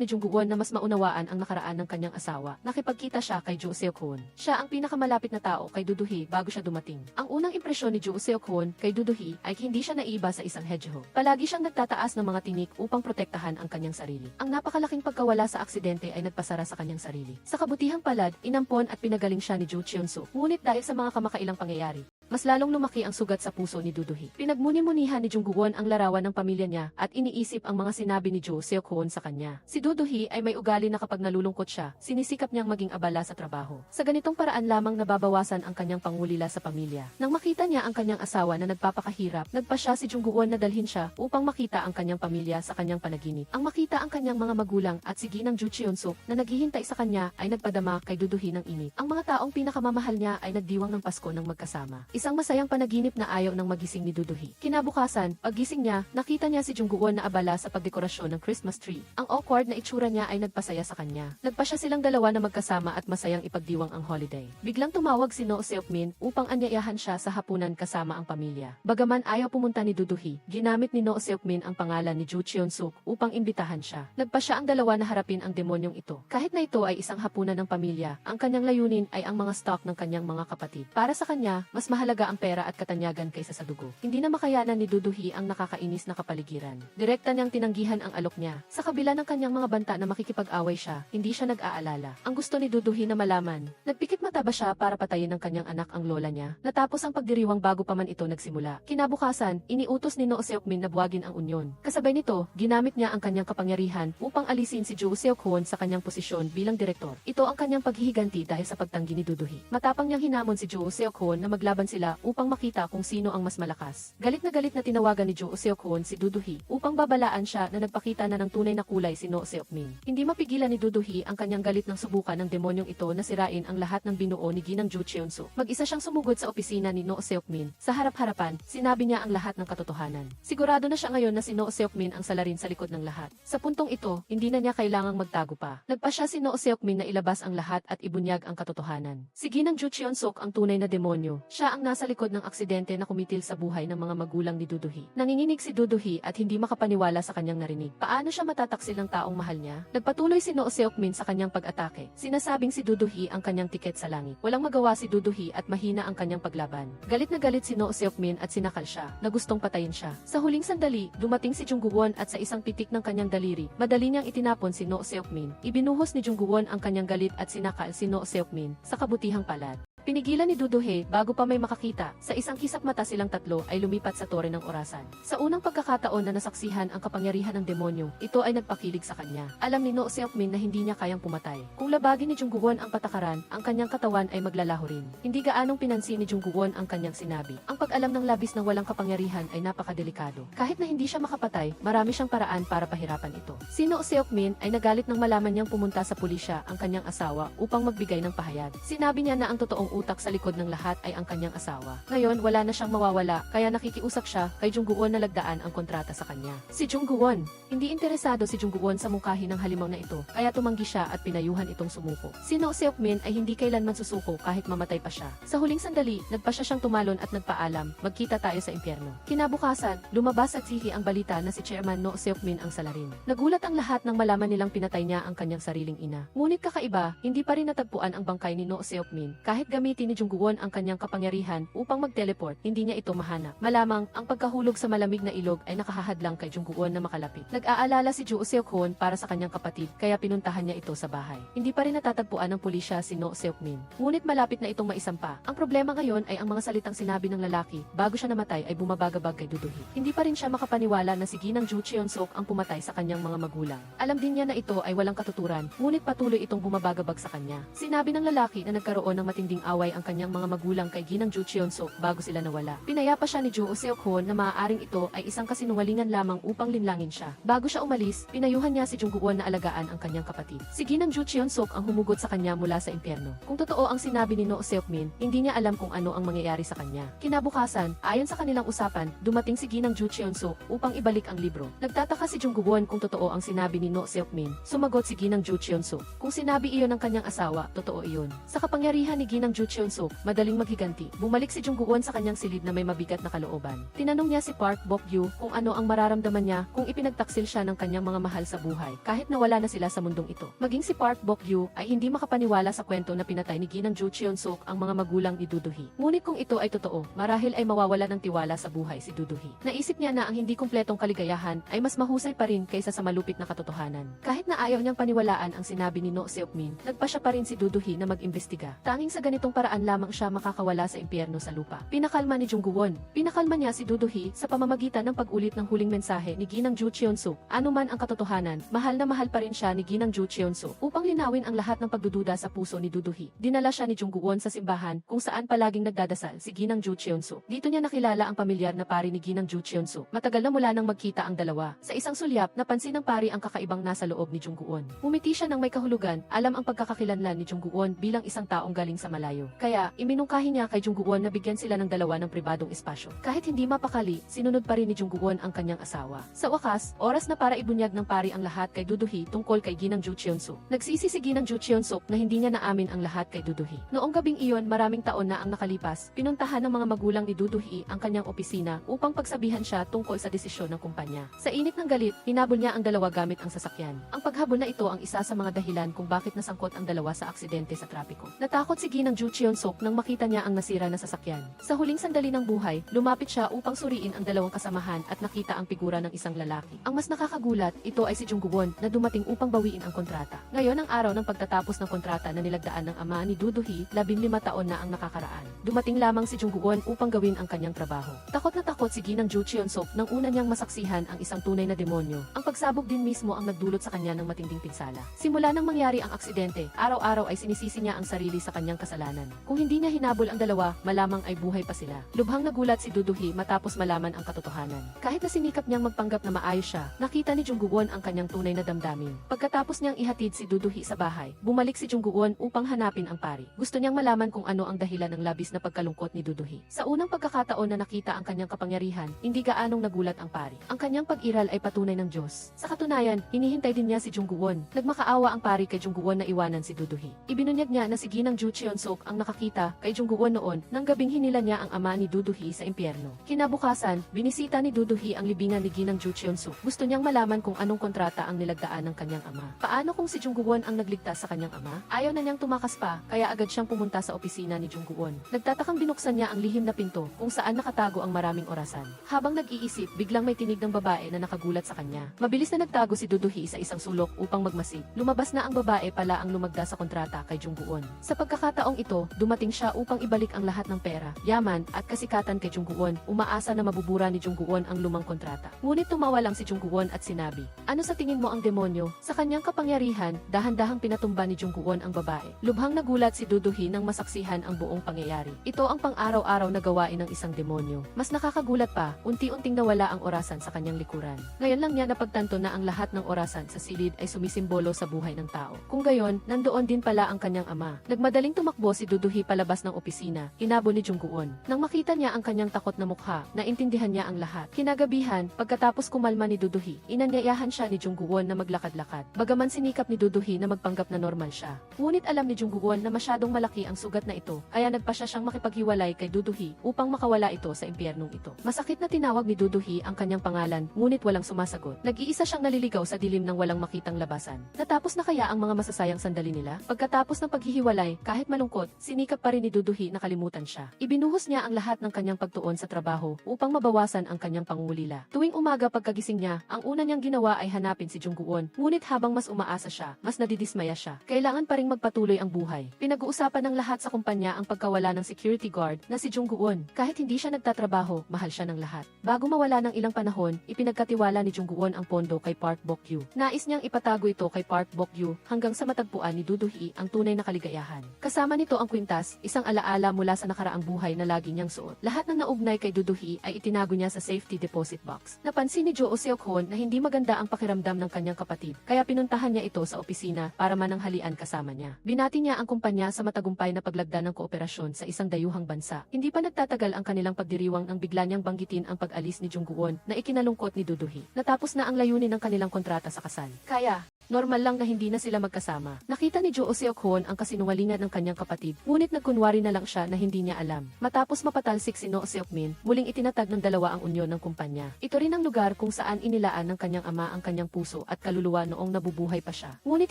ni Jungwon na mas maunawaan ang nakaraan ng kanyang asawa, nakipagkita siya kay Jo Seok-hoon. Siya ang pinakamalapit na tao kay Duduhi bago siya dumating. Ang unang impresyon ni Jo Seok-hoon kay Duduhi ay hindi siya naiba sa isang hedgehog. Palagi siyang nagtataas ng mga tinik upang protektahan ang kanyang sarili. Ang napakalaking pagkawala sa aksidente ay nagpasara sa kanyang sarili. Sa kabutihang palad, inampon at pinagaling siya ni Jo Cheon-soo. Ngunit dahil sa mga kamakailang pangyayari, mas lalong lumaki ang sugat sa puso ni Duduhi. Pinagmuni-munihan ni Jungwon ang larawan ng pamilya niya at iniisip ang mga sinabi ni Jo Seok-hoon sa kanya. Si Duduhi ay may ugali na kapag nalulungkot siya, sinisikap niyang maging abala sa trabaho. Sa ganitong paraan lamang nababawasan ang kanyang pangulila sa pamilya. Nang makita niya ang kanyang asawa na nagpapakahirap, nagpa siya si Jungwon na dalhin siya upang makita ang kanyang pamilya sa kanyang panaginip. Ang makita ang kanyang mga magulang at si Ginang Ju Cheon-suk na naghihintay sa kanya ay nagpadama kay Duduhi ng init. Ang mga taong pinakamamahal niya ay nagdiwang ng Pasko ng magkasama. Isang masayang panaginip na ayaw ng magising ni Duduhi. Kinabukasan, paggising niya, nakita niya si Jungwon na abala sa pagdekorasyon ng Christmas tree. Ang awkward na itsura niya ay nagpasaya sa kanya. Nagpa siya silang dalawa na magkasama at masayang ipagdiwang ang holiday. Biglang tumawag si No Seokmin upang anyayahan siya sa hapunan kasama ang pamilya. Bagaman ayaw pumunta ni Duduhi, ginamit ni No Seokmin ang pangalan ni Ju Cheon-suk upang imbitahan siya. Nagpa siya ang dalawa na harapin ang demonyong ito. Kahit na ito ay isang hapunan ng pamilya, ang kanyang layunin ay ang mga stock ng kanyang mga kapatid. Para sa kanya, mas mahalaga ang pera at katanyagan kaysa sa dugo. Hindi na makayanan ni Duduhi ang nakakainis na kapaligiran. Direkta niyang tinanggihan ang alok niya. Sa kabila ng kanyang mga banta na makikipag-away siya, hindi siya nag-aalala. Ang gusto ni Duduhi na malaman, nagpikit mata ba siya para patayin ng kanyang anak ang lola niya? Natapos ang pagdiriwang bago pa man ito nagsimula. Kinabukasan, iniutos ni No Seokmin na buwagin ang unyon. Kasabay nito, ginamit niya ang kanyang kapangyarihan upang alisin si Jo Seok-hoon sa kanyang posisyon bilang direktor. Ito ang kanyang paghihiganti dahil sa pagtanggi ni Duduhi. Matapang niyang hinamon si Jo Seok-hoon na maglaban sila upang makita kung sino ang mas malakas. Galit na tinawagan ni Jo Seok-hoon si Duduhi upang babalaan siya na nagpakita na ng tunay na kulay si No Seokmin. Hindi mapigilan ni Duduhi ang kanyang galit ng subukan ng demonyong ito na sirain ang lahat ng binuo ni Ginang Ju Cheon-suk. Mag-isa siyang sumugod sa opisina ni No Seokmin. Sa harap-harapan, sinabi niya ang lahat ng katotohanan. Sigurado na siya ngayon na si No Seokmin ang salarin sa likod ng lahat. Sa puntong ito, hindi na niya kailangang magtago pa. Nagpa siya si No Seokmin na ilabas ang lahat at ibunyag ang katotohanan. Si Ginang Ju Cheon-suk ang tunay na demonyo. Siya ang nasa likod ng aksidente na kumitil sa buhay ng mga magulang ni Duduhi. Nanginginig si Duduhi at hindi makapaniwala sa kanyang narinig. Paano siya matataksil ng taong mahal niya? Nagpatuloy si Noo Seokmin sa kanyang pag-atake. Sinasabing si Duduhi ang kanyang tiket sa langit. Walang magawa si Duduhi at mahina ang kanyang paglaban. Galit na galit si Noo Seokmin at sinakal siya na gustong patayin siya. Sa huling sandali, dumating si Jungguwon at sa isang pitik ng kanyang daliri, madali niyang itinapon si Noo Seokmin. Ibinuhos ni Jungguwon ang kanyang galit at sinakal si Noo Seokmin sa kabutihang palad. Pinigilan ni Duduhe bago pa may makakita. Sa isang kisap mata silang tatlo ay lumipat sa tore ng orasan. Sa unang pagkakataon na nasaksihan ang kapangyarihan ng demonyo, ito ay nagpakilig sa kanya. Alam ni Noo Seokmin na hindi niya kayang pumatay. Kung labagin ni Jungguwon ang patakaran, ang kanyang katawan ay maglalaho rin. Hindi gaanong pinansin ni Jungguwon ang kanyang sinabi. Ang pag-alam ng labis ng walang kapangyarihan ay napakadelikado. Kahit na hindi siya makapatay, marami siyang paraan para pahirapan ito. Si Noo Seokmin ay nagalit nang malaman niyang pumunta sa pulisya ang kanyang asawa upang magbigay ng pahayag. Sinabi niya na ang totoong utak sa likod ng lahat ay ang kanyang asawa. Ngayon, wala na siyang mawawala, kaya nakikiusap siya kay Jungguwon na lagdaan ang kontrata sa kanya. Si Jungguwon, hindi interesado si Jungguwon sa mungkahi ng halimaw na ito, kaya tumanggi siya at pinayuhan itong sumuko. Si Noo Seokmin ay hindi kailanman susuko kahit mamatay pa siya. Sa huling sandali, nagpa siya siyang tumalon at nagpaalam, magkita tayo sa impyerno. Kinabukasan, lumabas at sihi ang balita na si Chairman Noo Seokmin ang salarin. Nagulat ang lahat nang malaman nilang pinatay niya ang kanyang sariling ina. Ngunit kakaiba, hindi pa rin natagpuan ang bangkay ni Noo Seokmin. Kahit gamitin ni Jungguwon ang kanyang kapangyarihan upang mag-teleport, hindi niya ito mahanap. Malamang, ang pagkahulog sa malamig na ilog ay nakahahadlang kay Jungguwon na makalapit. Nag-aalala si Joo Seok-hoon para sa kanyang kapatid, kaya pinuntahan niya ito sa bahay. Hindi pa rin natatagpuan ng pulisya si Noo Seokmin. Ngunit malapit na itong maisampa. Ang problema ngayon ay ang mga salitang sinabi ng lalaki bago siya namatay ay bumabagabag kay Duduhi. Hindi pa rin siya makapaniwala na si Ginang Joo Cheon-sok ang pumatay sa kanyang mga magulang. Alam din niya na ito ay walang katuturan, ngunit patuloy itong bumabagabag sa kanya. Sinabi ng lalaki na nagkaroon ng matinding away ang kanyang mga magulang kay Ginang Joo Cheon-sok bago sila nawala. Pinayapa siya ni Joo Seok-hoon na maaaring ito ay isang kasinungalingan lamang upang linlangin siya. Bago siya umalis, pinayuhan niya si Jungguwon na alagaan ang kanyang kapatid. Si Ginang Joo Cheon-sok ang humugot sa kanya mula sa impyerno. Kung totoo ang sinabi ni Noo Seokmin, hindi niya alam kung ano ang mangyayari sa kanya. Kinabukasan, ayon sa kanilang usapan, dumating si Ginang Joo Cheon-sok upang ibalik ang libro. Nagtataka si Jungguwon kung totoo ang sinabi ni Noo Seokmin. Sumagot si Ginang Joo Cheon-sok. Kung sinabi iyon ng kanyang asawa, totoo iyon. Sa kapangyarihan ni Ginang Joo Cheon-sok, madaling maghiganti. Bumalik si Jungguwon sa kanyang silid na may mabigat na kalooban. Tinanong niya si Park Bok-gyu kung ano ang mararamdaman niya kung ipinagtaksil siya ng kanyang mga mahal sa buhay, kahit nawala na sila sa mundong ito. Maging si Park Bok-gyu ay hindi makapaniwala sa kwento na pinatay ni Ginang Joo Cheon-sok ang mga magulang ni Duduhi. Ngunit kung ito ay totoo, marahil ay mawawala ng tiwala sa buhay si Duduhi. Naisip niya na ang hindi kumpletong kaligayahan ay mas mahusay pa rin kaysa sa malupit na katotohanan. Kahit na ayaw niyang paniwalaan ang sinabi ni Noo Seokmin, nagpa siya pa rin si Duduhi na mag-imbestiga. Tanging sa ganitong paraan lamang siya makakawala sa impyerno sa lupa. Pinakalma ni Jungguwon. Pinakalma niya si Duduhi sa pamamagitan ng pag-ulit ng huling mensahe ni Ginang Joo Cheon-sok. Ano man ang katotohanan, mahal na mahal pa rin siya ni Ginang Joo Cheon-sok. Upang linawin ang lahat ng pagdududa sa puso ni Duduhi, dinala siya ni Jungguwon sa simbahan kung saan palaging nagdadasal si Ginang Joo Cheon-sok. Dito niya nakilala ang pamilyar na pari ni Ginang Joo Cheon-sok. Matagal na mula nang magkita ang dalawa. Sa isang sulyap, napansin ng pari ang kakaibang nasa loob ni Jungguwon. Umiti siya ng may kahulugan, alam ang pagkakakilanlan ni Jungguwon bilang isang taong galing sa malayo. Kaya, iminungkahi niya kay Jungguwon na bigyan sila ng dalawa ng pribadong espasyo. Kahit hindi mapakali, sinunod pa rin ni Jungguwon ang kanyang asawa. Sa wakas, oras na para ibunyag ng pari ang lahat kay Duduhi tungkol kay Ginang Joo Cheon-sok. Nagsisi si Ginang Joo Cheon-sok na hindi niya naamin ang lahat kay Duduhi. Noong gabing iyon, maraming taon na ang nakalipas, pinuntahan ng mga magulang ni Duduhi ang kanyang opisina upang pagsabihan siya tungkol sa desisyon ng kumpanya. Sa init ng galit, hinabol niya ang dalawa gamit ang sasakyan. Ang paghabol na ito ang isa sa mga dahilan kung bakit nasangkot ang dalawa sa aksidente sa trapiko. Natakot si Ginang Joo Cheon-sok nang makita niya ang nasira na sasakyan. Sa huling sandali ng buhay, lumapit siya upang suriin ang dalawang kasamahan at nakita ang figura ng isang lalaki. Ang mas nakakagulat, ito ay si Jungguwon na dumating upang bawiin ang kontrata. Ngayon ang araw ng pagtatapos ng kontrata na nilagdaan ng ama ni Duduhi, 15 taon na ang nakakaraan. Dumating lamang si Jungguwon upang gawin ang kanyang trabaho. Takot na takot si Ginang Joo Cheon-sok nang una niyang masaksihan ang isang tunay na demonyo. Ang pagsabog din mismo ang nagdulot sa kanya ng matinding pinsala. Simula nang mangyari ang aksidente, araw-araw ay sinisisi niya ang sarili sa kanyang kasalanan. Kung hindi niya hinabol ang dalawa, malamang ay buhay pa sila. Lubhang nagulat si Duduhi matapos malaman ang katotohanan. Kahit na sinikap niyang magpanggap na maayos siya, nakita ni Jungguwon ang kanyang tunay na damdamin. Pagkatapos niyang ihatid si Duduhi sa bahay, bumalik si Jungguwon upang hanapin ang pari. Gusto niyang malaman kung ano ang dahilan ng labis na pagkalungkot ni Duduhi. Sa unang pagkakataon na nakita ang kanyang kapangyarihan, hindi gaanong nagulat ang pari. Ang kanyang pag-iral ay patunay ng Diyos. Sa katunayan, hinihintay din niya si Jungguwon. Nagmakaawa ang pari kay Jungguwon na iwanan si Duduhi. Ibinunyag niya na si Ginang Joo Cheon-sok ang nakakita kay Jungguon noon nang gabing hinila niya ang ama ni Duduhi sa impyerno. Kinabukasan, binisita ni Duduhi ang libingan ni Ginang Ju Cheon-suk. Gusto niyang malaman kung anong kontrata ang nilagdaan ng kanyang ama. Paano kung si Jungguon ang nagligtas sa kanyang ama? Ayaw na niyang tumakas pa, kaya agad siyang pumunta sa opisina ni Jungguon. Nagtatakang binuksan niya ang lihim na pinto kung saan nakatago ang maraming orasan. Habang nag-iisip, biglang may tinig ng babae na nakagulat sa kanya. Mabilis na nagtago si Duduhi sa isang sulok upang magmasid. Lumabas na ang babae pala ang lumagda sa kontrata kay Jungguon. Sa pagkakataong ito, dumating siya upang ibalik ang lahat ng pera, yaman at kasikatan kay Jungguon. Umaasa na mabubura ni Jungguon ang lumang kontrata. Ngunit tumawa lang si Jungguon at sinabi, "Ano sa tingin mo ang demonyo?" Sa kanyang kapangyarihan, dahan-dahang pinatumba ni Jungguon ang babae. Lubhang nagulat si Duduhi nang masaksihan ang buong pangyayari. Ito ang pang-araw-araw na gawain ng isang demonyo. Mas nakakagulat pa, unti-unting nawala ang orasan sa kanyang likuran. Ngayon lang niya napagtanto na ang lahat ng orasan sa silid ay sumisimbolo sa buhay ng tao. Kung gayon, nandoon din pala ang kanyang ama. Nagmadaling tumakbo si Duduhi palabas ng opisina, hinabol ni Jungguon. Nang makita niya ang kanyang takot na mukha, naintindihan niya ang lahat. Kinagabihan, pagkatapos kumalma ni Duduhi, inanyayahan siya ni Jungguon na maglakad-lakad. Bagaman sinikap ni Duduhi na magpanggap na normal siya. Ngunit alam ni Jungguon na masyadong malaki ang sugat na ito, kaya nagpasya siyang makipaghiwalay kay Duduhi upang makawala ito sa impyernong ito. Masakit na tinawag ni Duduhi ang kanyang pangalan, ngunit walang sumasagot. Nag-iisa siyang naliligaw sa dilim ng walang makitang labasan. Natapos na kaya ang mga masasayang sandali nila? Pagkatapos ng paghihiwalay, kahit malungkot, sinikap pa rin ni Duduhi na kalimutan siya. Ibinuhos niya ang lahat ng kanyang pagtuon sa trabaho upang mabawasan ang kanyang pangungulila. Tuwing umaga pagkagising niya, ang una niyang ginawa ay hanapin si Jungguon, ngunit habang mas umaasa siya, mas nadidismaya siya. Kailangan pa ring magpatuloy ang buhay. Pinag-uusapan ng lahat sa kumpanya ang pagkawala ng security guard na si Jungguon. Kahit hindi siya nagtatrabaho, mahal siya ng lahat. Bago mawala ng ilang panahon, ipinagkatiwala ni Jungguon ang pondo kay Park Bok-gyu. Nais niyang ipatago ito kay Park Bok-gyu hanggang sa matagpuan ni Duduhi ang tunay na kaligayahan. Kasama nito ang kwintas, isang alaala mula sa nakaraang buhay na lagi niyang suot. Lahat ng naugnay kay Duduhi ay itinago niya sa safety deposit box. Napansin ni Jo Seok-hoon na hindi maganda ang pakiramdam ng kanyang kapatid, kaya pinuntahan niya ito sa opisina para mananghalian kasama niya. Binati niya ang kumpanya sa matagumpay na paglagda ng kooperasyon sa isang dayuhang bansa. Hindi pa nagtatagal ang kanilang pagdiriwang nang bigla niyang banggitin ang pag-alis ni Jungguon na ikinalungkot ni Duduhi. Natapos na ang layunin ng kanilang kontrata sa kasal. Kaya, normal lang na hindi na sila magkasama. Nakita ni Jo Seok-hoon ang kasinungalingan ng kanyang kapatid, ngunit nagkunwari na lang siya na hindi niya alam. Matapos mapatalsik si No Seok-min, muling itinatag ng dalawa ang unyon ng kumpanya. Ito rin ang lugar kung saan inilaan ng kanyang ama ang kanyang puso at kaluluwa noong nabubuhay pa siya. Ngunit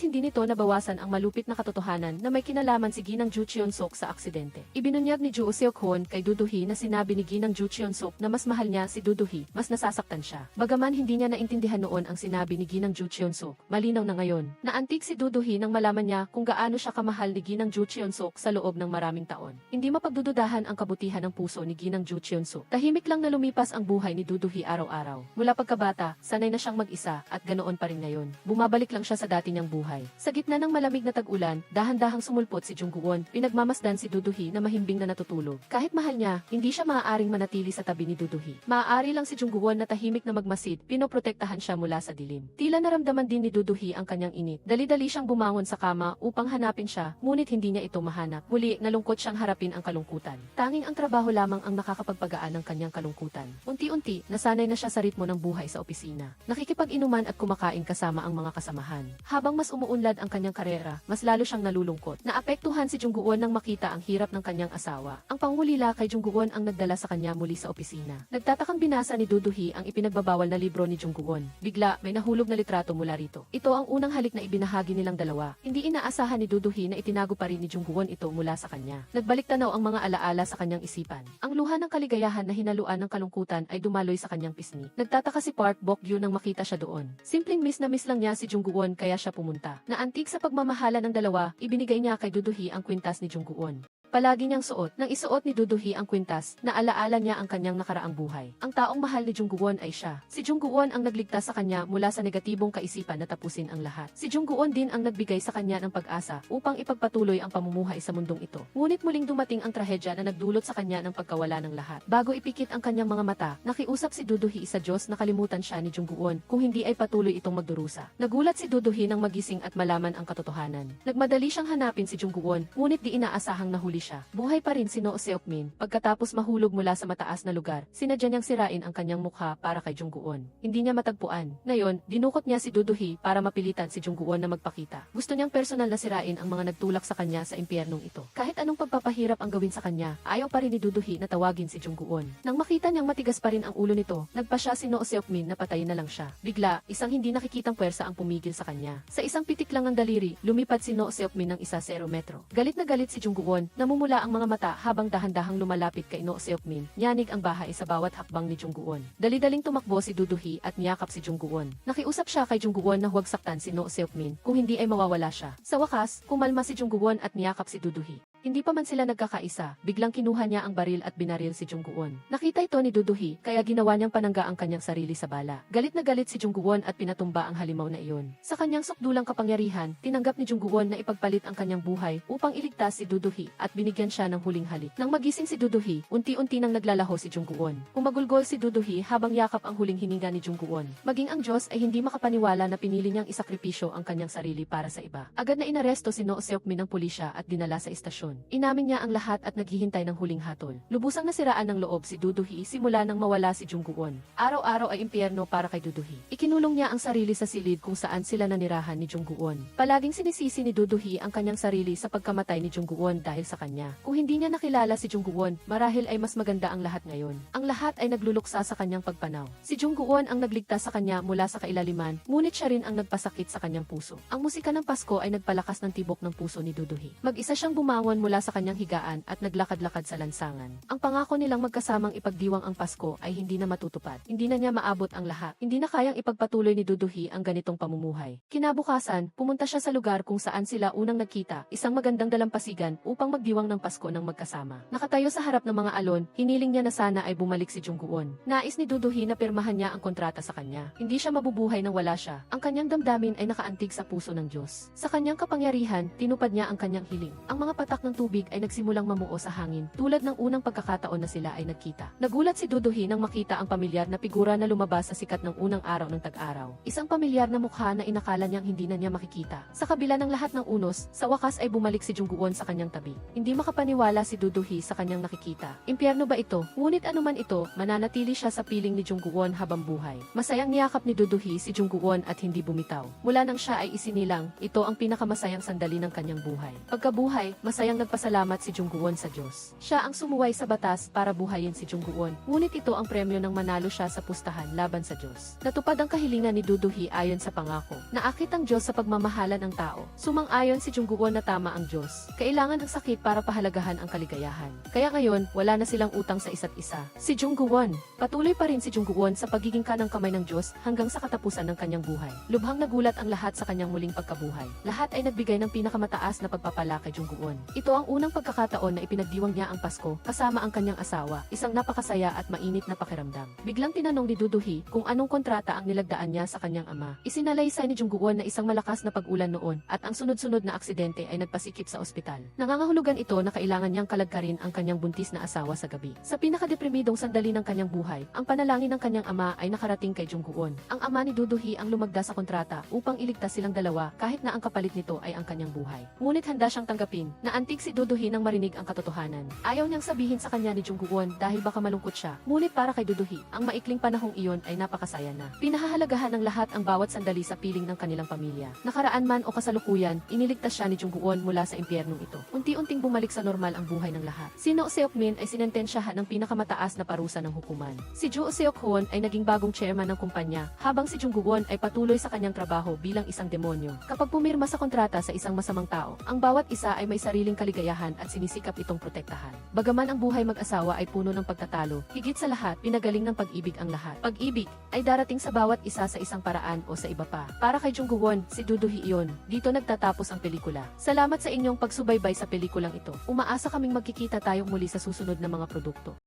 hindi nito nabawasan ang malupit na katotohanan na may kinalaman si Ginang Ju Cheon-suk sa aksidente. Ibinunyag ni Jo Seok-hoon kay Duduhi na sinabi ni Ginang Ju Cheon-suk na mas mahal niya si Duduhi, mas nasasaktan siya. Bagaman hindi niya naintindihan noon ang sinabi ni Ginang Ju Cheon-suk, malinaw na ngayon. Naantig si Duduhi nang malaman niya kung gaano siya kamahal ni Ginang Ju Cheon-suk sa loob ng maraming taon. Hindi mapagdududahan ang kabutihan ng puso ni Ginang Ju Cheon-suk. Tahimik lang na lumipas ang buhay ni Duduhi araw-araw. Mula pagkabata, sanay na siyang mag-isa at ganoon pa rin ngayon. Bumabalik lang siya sa dati niyang buhay. Sa gitna ng malamig na tag-ulan, dahan-dahang sumulpot si Jungguon. Pinagmamasdan si Duduhi na mahimbing na natutulog. Kahit mahal niya, hindi siya maaaring manatili sa tabi ni Duduhi. Maaari lang si Jungguon na tahimik na magmasid, pinoprotektahan siya mula sa dilim. Tila naramdaman din ni Duduhi ang kanyang init. Dali-dali siyang bumangon sa kama upang hanapin siya, ngunit hindi niya ito mahanap. Muli, nalungkot siyang harapin ang kalungkutan. Tanging ang trabaho lamang ang nakakapagpagaan ng kanyang kalungkutan. Unti-unti, nasanay na siya sa ritmo ng buhay sa opisina. Nakikipag-inuman at kumakain kasama ang mga kasamahan. Habang mas umuunlad ang kanyang karera, mas lalo siyang nalulungkot. Naapektuhan si Jungguon nang makita ang hirap ng kanyang asawa. Ang panghulila kay Jungguon ang nagdala sa kanya muli sa opisina. Nagtatakang binasa ni Duduhi ang ipinagbabawal na libro ni Jungguon. Bigla, may nahulog na litrato mula rito. Ito ang unang halik na ibinahagi nilang dalawa. Hindi inaasahan ni Duduhi na itinago pa rin ni Jungguon ito mula sa kanya. Nagbalik tanaw ang mga alaala sa kanyang isipan. Ang luha ng kaligayahan na hinaluan ng kalungkutan ay dumaloy sa kanyang pisngi. Nagtataka si Park Bok-gyu nang makita siya doon. Simpleng miss na miss lang niya si Jungguon kaya siya pumunta. Naantig sa pagmamahala ng dalawa, ibinigay niya kay Duduhi ang kwintas ni Jungguon. Palagi niyang suot. Nang isuot ni Duduhi ang kwintas, naalaala niya ang kanyang nakaraang buhay. Ang taong mahal ni Jungguon ay siya. Si Jungguon ang nagligtas sa kanya mula sa negatibong kaisipan na tapusin ang lahat. Si Jungguon din ang nagbigay sa kanya ng pag-asa upang ipagpatuloy ang pamumuhay sa mundong ito. Ngunit muling dumating ang trahedya na nagdulot sa kanya ng pagkawala ng lahat. Bago ipikit ang kanyang mga mata, nakiusap si Duduhi sa Diyos na kalimutan siya ni Jungguon kung hindi ay patuloy itong magdurusa. Nagulat si Duduhi nang magising at malaman ang katotohanan. Nagmadali siyang hanapin si Jungguon, ngunit di inaasahang nahuli siya. Buhay pa rin si No Seok-min. Pagkatapos mahulog mula sa mataas na lugar, sinadya niyang sirain ang kanyang mukha para kay Jungkoon. Hindi niya matagpuan. Ngayon, dinukot niya si Do-do-hee para mapilitan si Jungkoon na magpakita. Gusto niyang personal na sirain ang mga nagtulak sa kanya sa impyernong ito. Kahit anong pagpapahirap ang gawin sa kanya, ayaw pa rin ni Do-do-hee na tawagin si Jungkoon. Nang makita niyang matigas pa rin ang ulo nito, nagpa siya si No Seok-min na patayin na lang siya. Bigla, isang hindi nakikitang puwersa ang pumigil sa kanya. Sa isang pitik lang ng daliri, lumipad si No Seok-min ng 1-0 metro. Galit na galit si Jungkoon, namumula ang mga mata habang dahan-dahang lumalapit kay No Seok-min. Nyanig ang bahay sa bawat hakbang ni Jungkoon. Dali-daling tumakbo si Do-do-hee at niyakap si Jungkoon. Nakiusap siya kay Jungkoon na huwag saktan si No Seok-min, kung hindi ay mawawala siya. Sa wakas, kumalma si Jungkoon at niyakap si Do-do-hee. Hindi pa man sila nagkakaisa, biglang kinuha niya ang baril at binaril si Jungkoon. Nakita ito ni Do-do-hee, kaya ginawa niyang panangga ang kanyang sarili sa bala. Galit na galit si Jungkoon at pinatumba ang halimaw na iyon. Sa kanyang sukdulang kapangyarihan, tinanggap ni Jungkoon na ipagpalit ang kanyang buhay upang iligtas si Do-do-hee at binigyan siya ng huling halik. Nang magising si Do-do-hee, unti-unti nang naglalaho si Jungkoon. Umagulgol si Do-do-hee habang yakap ang huling hininga ni Jungkoon. Maging ang Diyos ay hindi makapaniwala na pinili niyang isakripisyo ang kanyang sarili para sa iba. Agad na inaresto si No Seok-min ng pulisya at dinala sa istasyon. Inamin niya ang lahat at naghihintay ng huling hatol. Lubusang nasiraan ng loob si Do-do-hee simula nang mawala si Jungkoon. Araw-araw ay impyerno para kay Do-do-hee. Ikinulong niya ang sarili sa silid kung saan sila nanirahan ni Jungkoon. Palaging sinisisi ni Do-do-hee ang kanyang sarili sa pagkamatay ni Jungkoon dahil sa kanya. Kung hindi niya nakilala si Jungkoon, marahil ay mas maganda ang lahat ngayon. Ang lahat ay nagluluksa sa kanyang pagpanaw. Si Jungkoon ang nagligtas sa kanya mula sa kailaliman, ngunit siya rin ang nagpasakit sa kanyang puso. Ang musika ng Pasko ay nagpalakas ng tibok ng puso ni Do-do-hee. Mag-isa siyang bumangon mula sa kanyang higaan at naglakad-lakad sa lansangan. Ang pangako nilang magkasamang ipagdiwang ang Pasko ay hindi na matutupad. Hindi na niya maabot ang lahat. Hindi na kayang ipagpatuloy ni Do-do-hee ang ganitong pamumuhay. Kinabukasan, pumunta siya sa lugar kung saan sila unang nagkita, isang magandang dalampasigan upang magdiwang ng Pasko ng magkasama. Nakatayo sa harap ng mga alon, hiniling niya na sana ay bumalik si Jungkoon. Nais ni Do-do-hee na pirmahan niya ang kontrata sa kanya. Hindi siya mabubuhay nang wala siya. Ang kanyang damdamin ay nakaantig sa puso ng Diyos. Sa kanyang kapangyarihan, tinupad niya ang kanyang hiling. Ang mga patak ng tubig ay nagsimulang mamuo sa hangin, tulad ng unang pagkakataon na sila ay nagkita. Nagulat si Do-do-hee nang makita ang pamilyar na figura na lumabas sa sikat ng unang araw ng tag-araw. Isang pamilyar na mukha na inakala niyang hindi na niya makikita. Sa kabila ng lahat ng unos, sa wakas ay bumalik si Jungkoon sa kanyang tabi. Hindi makapaniwala si Do-do-hee sa kanyang nakikita. Impyerno ba ito? Ngunit anuman ito, mananatili siya sa piling ni Jungkoon habang buhay. Masayang niyakap ni Do-do-hee si Jungkoon at hindi bumitaw. Mula nang siya ay isinilang, ito ang pinakamasayang sandali ng kanyang buhay. Pagkabuhay, masayang nagpasalamat si Jungkoon sa Diyos. Siya ang sumuway sa batas para buhayin si Jungkoon. Ngunit ito ang premyo ng manalo siya sa pustahan laban sa Diyos. Natupad ang kahilingan ni Do-do-hee ayon sa pangako. Naakit ang Diyos sa pagmamahalan ng tao. Sumang-ayon si Jungkoon na tama ang Diyos. Kailangan ng sakit para pahalagahan ang kaligayahan. Kaya ngayon, wala na silang utang sa isa't isa. Si Jungkoon, patuloy pa rin si Jungkoon sa pagiging kanang kamay ng Diyos hanggang sa katapusan ng kanyang buhay. Lubhang nagulat ang lahat sa kanyang muling pagkabuhay. Lahat ay nagbigay ng pinakamataas na pagpapala kay Jungkoon. Ito ang unang pagkakataon na ipinagdiwang niya ang Pasko kasama ang kanyang asawa, isang napakasaya at mainit na pakiramdam. Biglang tinanong ni Do-do-hee kung anong kontrata ang nilagdaan niya sa kanyang ama. Isinalaysay ni Jungkoon na isang malakas na pag-ulan noon at ang sunod-sunod na aksidente ay nagpasikip sa ospital. Nangangahulugan ito na kailangan niyang kalagkarin ang kanyang buntis na asawa sa gabi. Sa pinakadeprimidong sandali ng kanyang buhay, ang panalangin ng kanyang ama ay nakarating kay Jungkoon. Ang ama ni Do-do-hee ang lumagda sa kontrata upang iligtas silang dalawa kahit na ang kapalit nito ay ang kanyang buhay. Ngunit handa siyang tanggapin na antig si Do-do-hee nang marinig ang katotohanan. Ayaw niyang sabihin sa kanya ni Jungkoon dahil baka malungkot siya. Ngunit para kay Do-do-hee, ang maikling panahong iyon ay napakasaya na. Pinahahalagahan ng lahat ang bawat sandali sa piling ng kanilang pamilya. Nakaraan man o kasalukuyan, iniligtas siya ni Jungkoon mula sa impyernong ito. Unti-unting bumalik sa normal ang buhay ng lahat. Si No Seok-min ay sinentensyahan ng pinakamataas na parusa ng hukuman. Si Jo Seok-hoon ay naging bagong chairman ng kumpanya, habang si Jungkoon ay patuloy sa kanyang trabaho bilang isang demonyo. Kapag pumirma sa kontrata sa isang masamang tao, ang bawat isa ay may sariling kaligayahan at sinisikap itong protektahan. Bagaman ang buhay mag-asawa ay puno ng pagtatalo, higit sa lahat, pinagaling ng pag-ibig ang lahat. Pag-ibig ay darating sa bawat isa sa isang paraan o sa iba pa. Para kay Jungkoon, si Do-do-hee iyon. Dito nagtatapos ang pelikula. Salamat sa inyong pagsubaybay sa pelikulang ito. Umaasa kaming magkikita tayong muli sa susunod na mga produkto.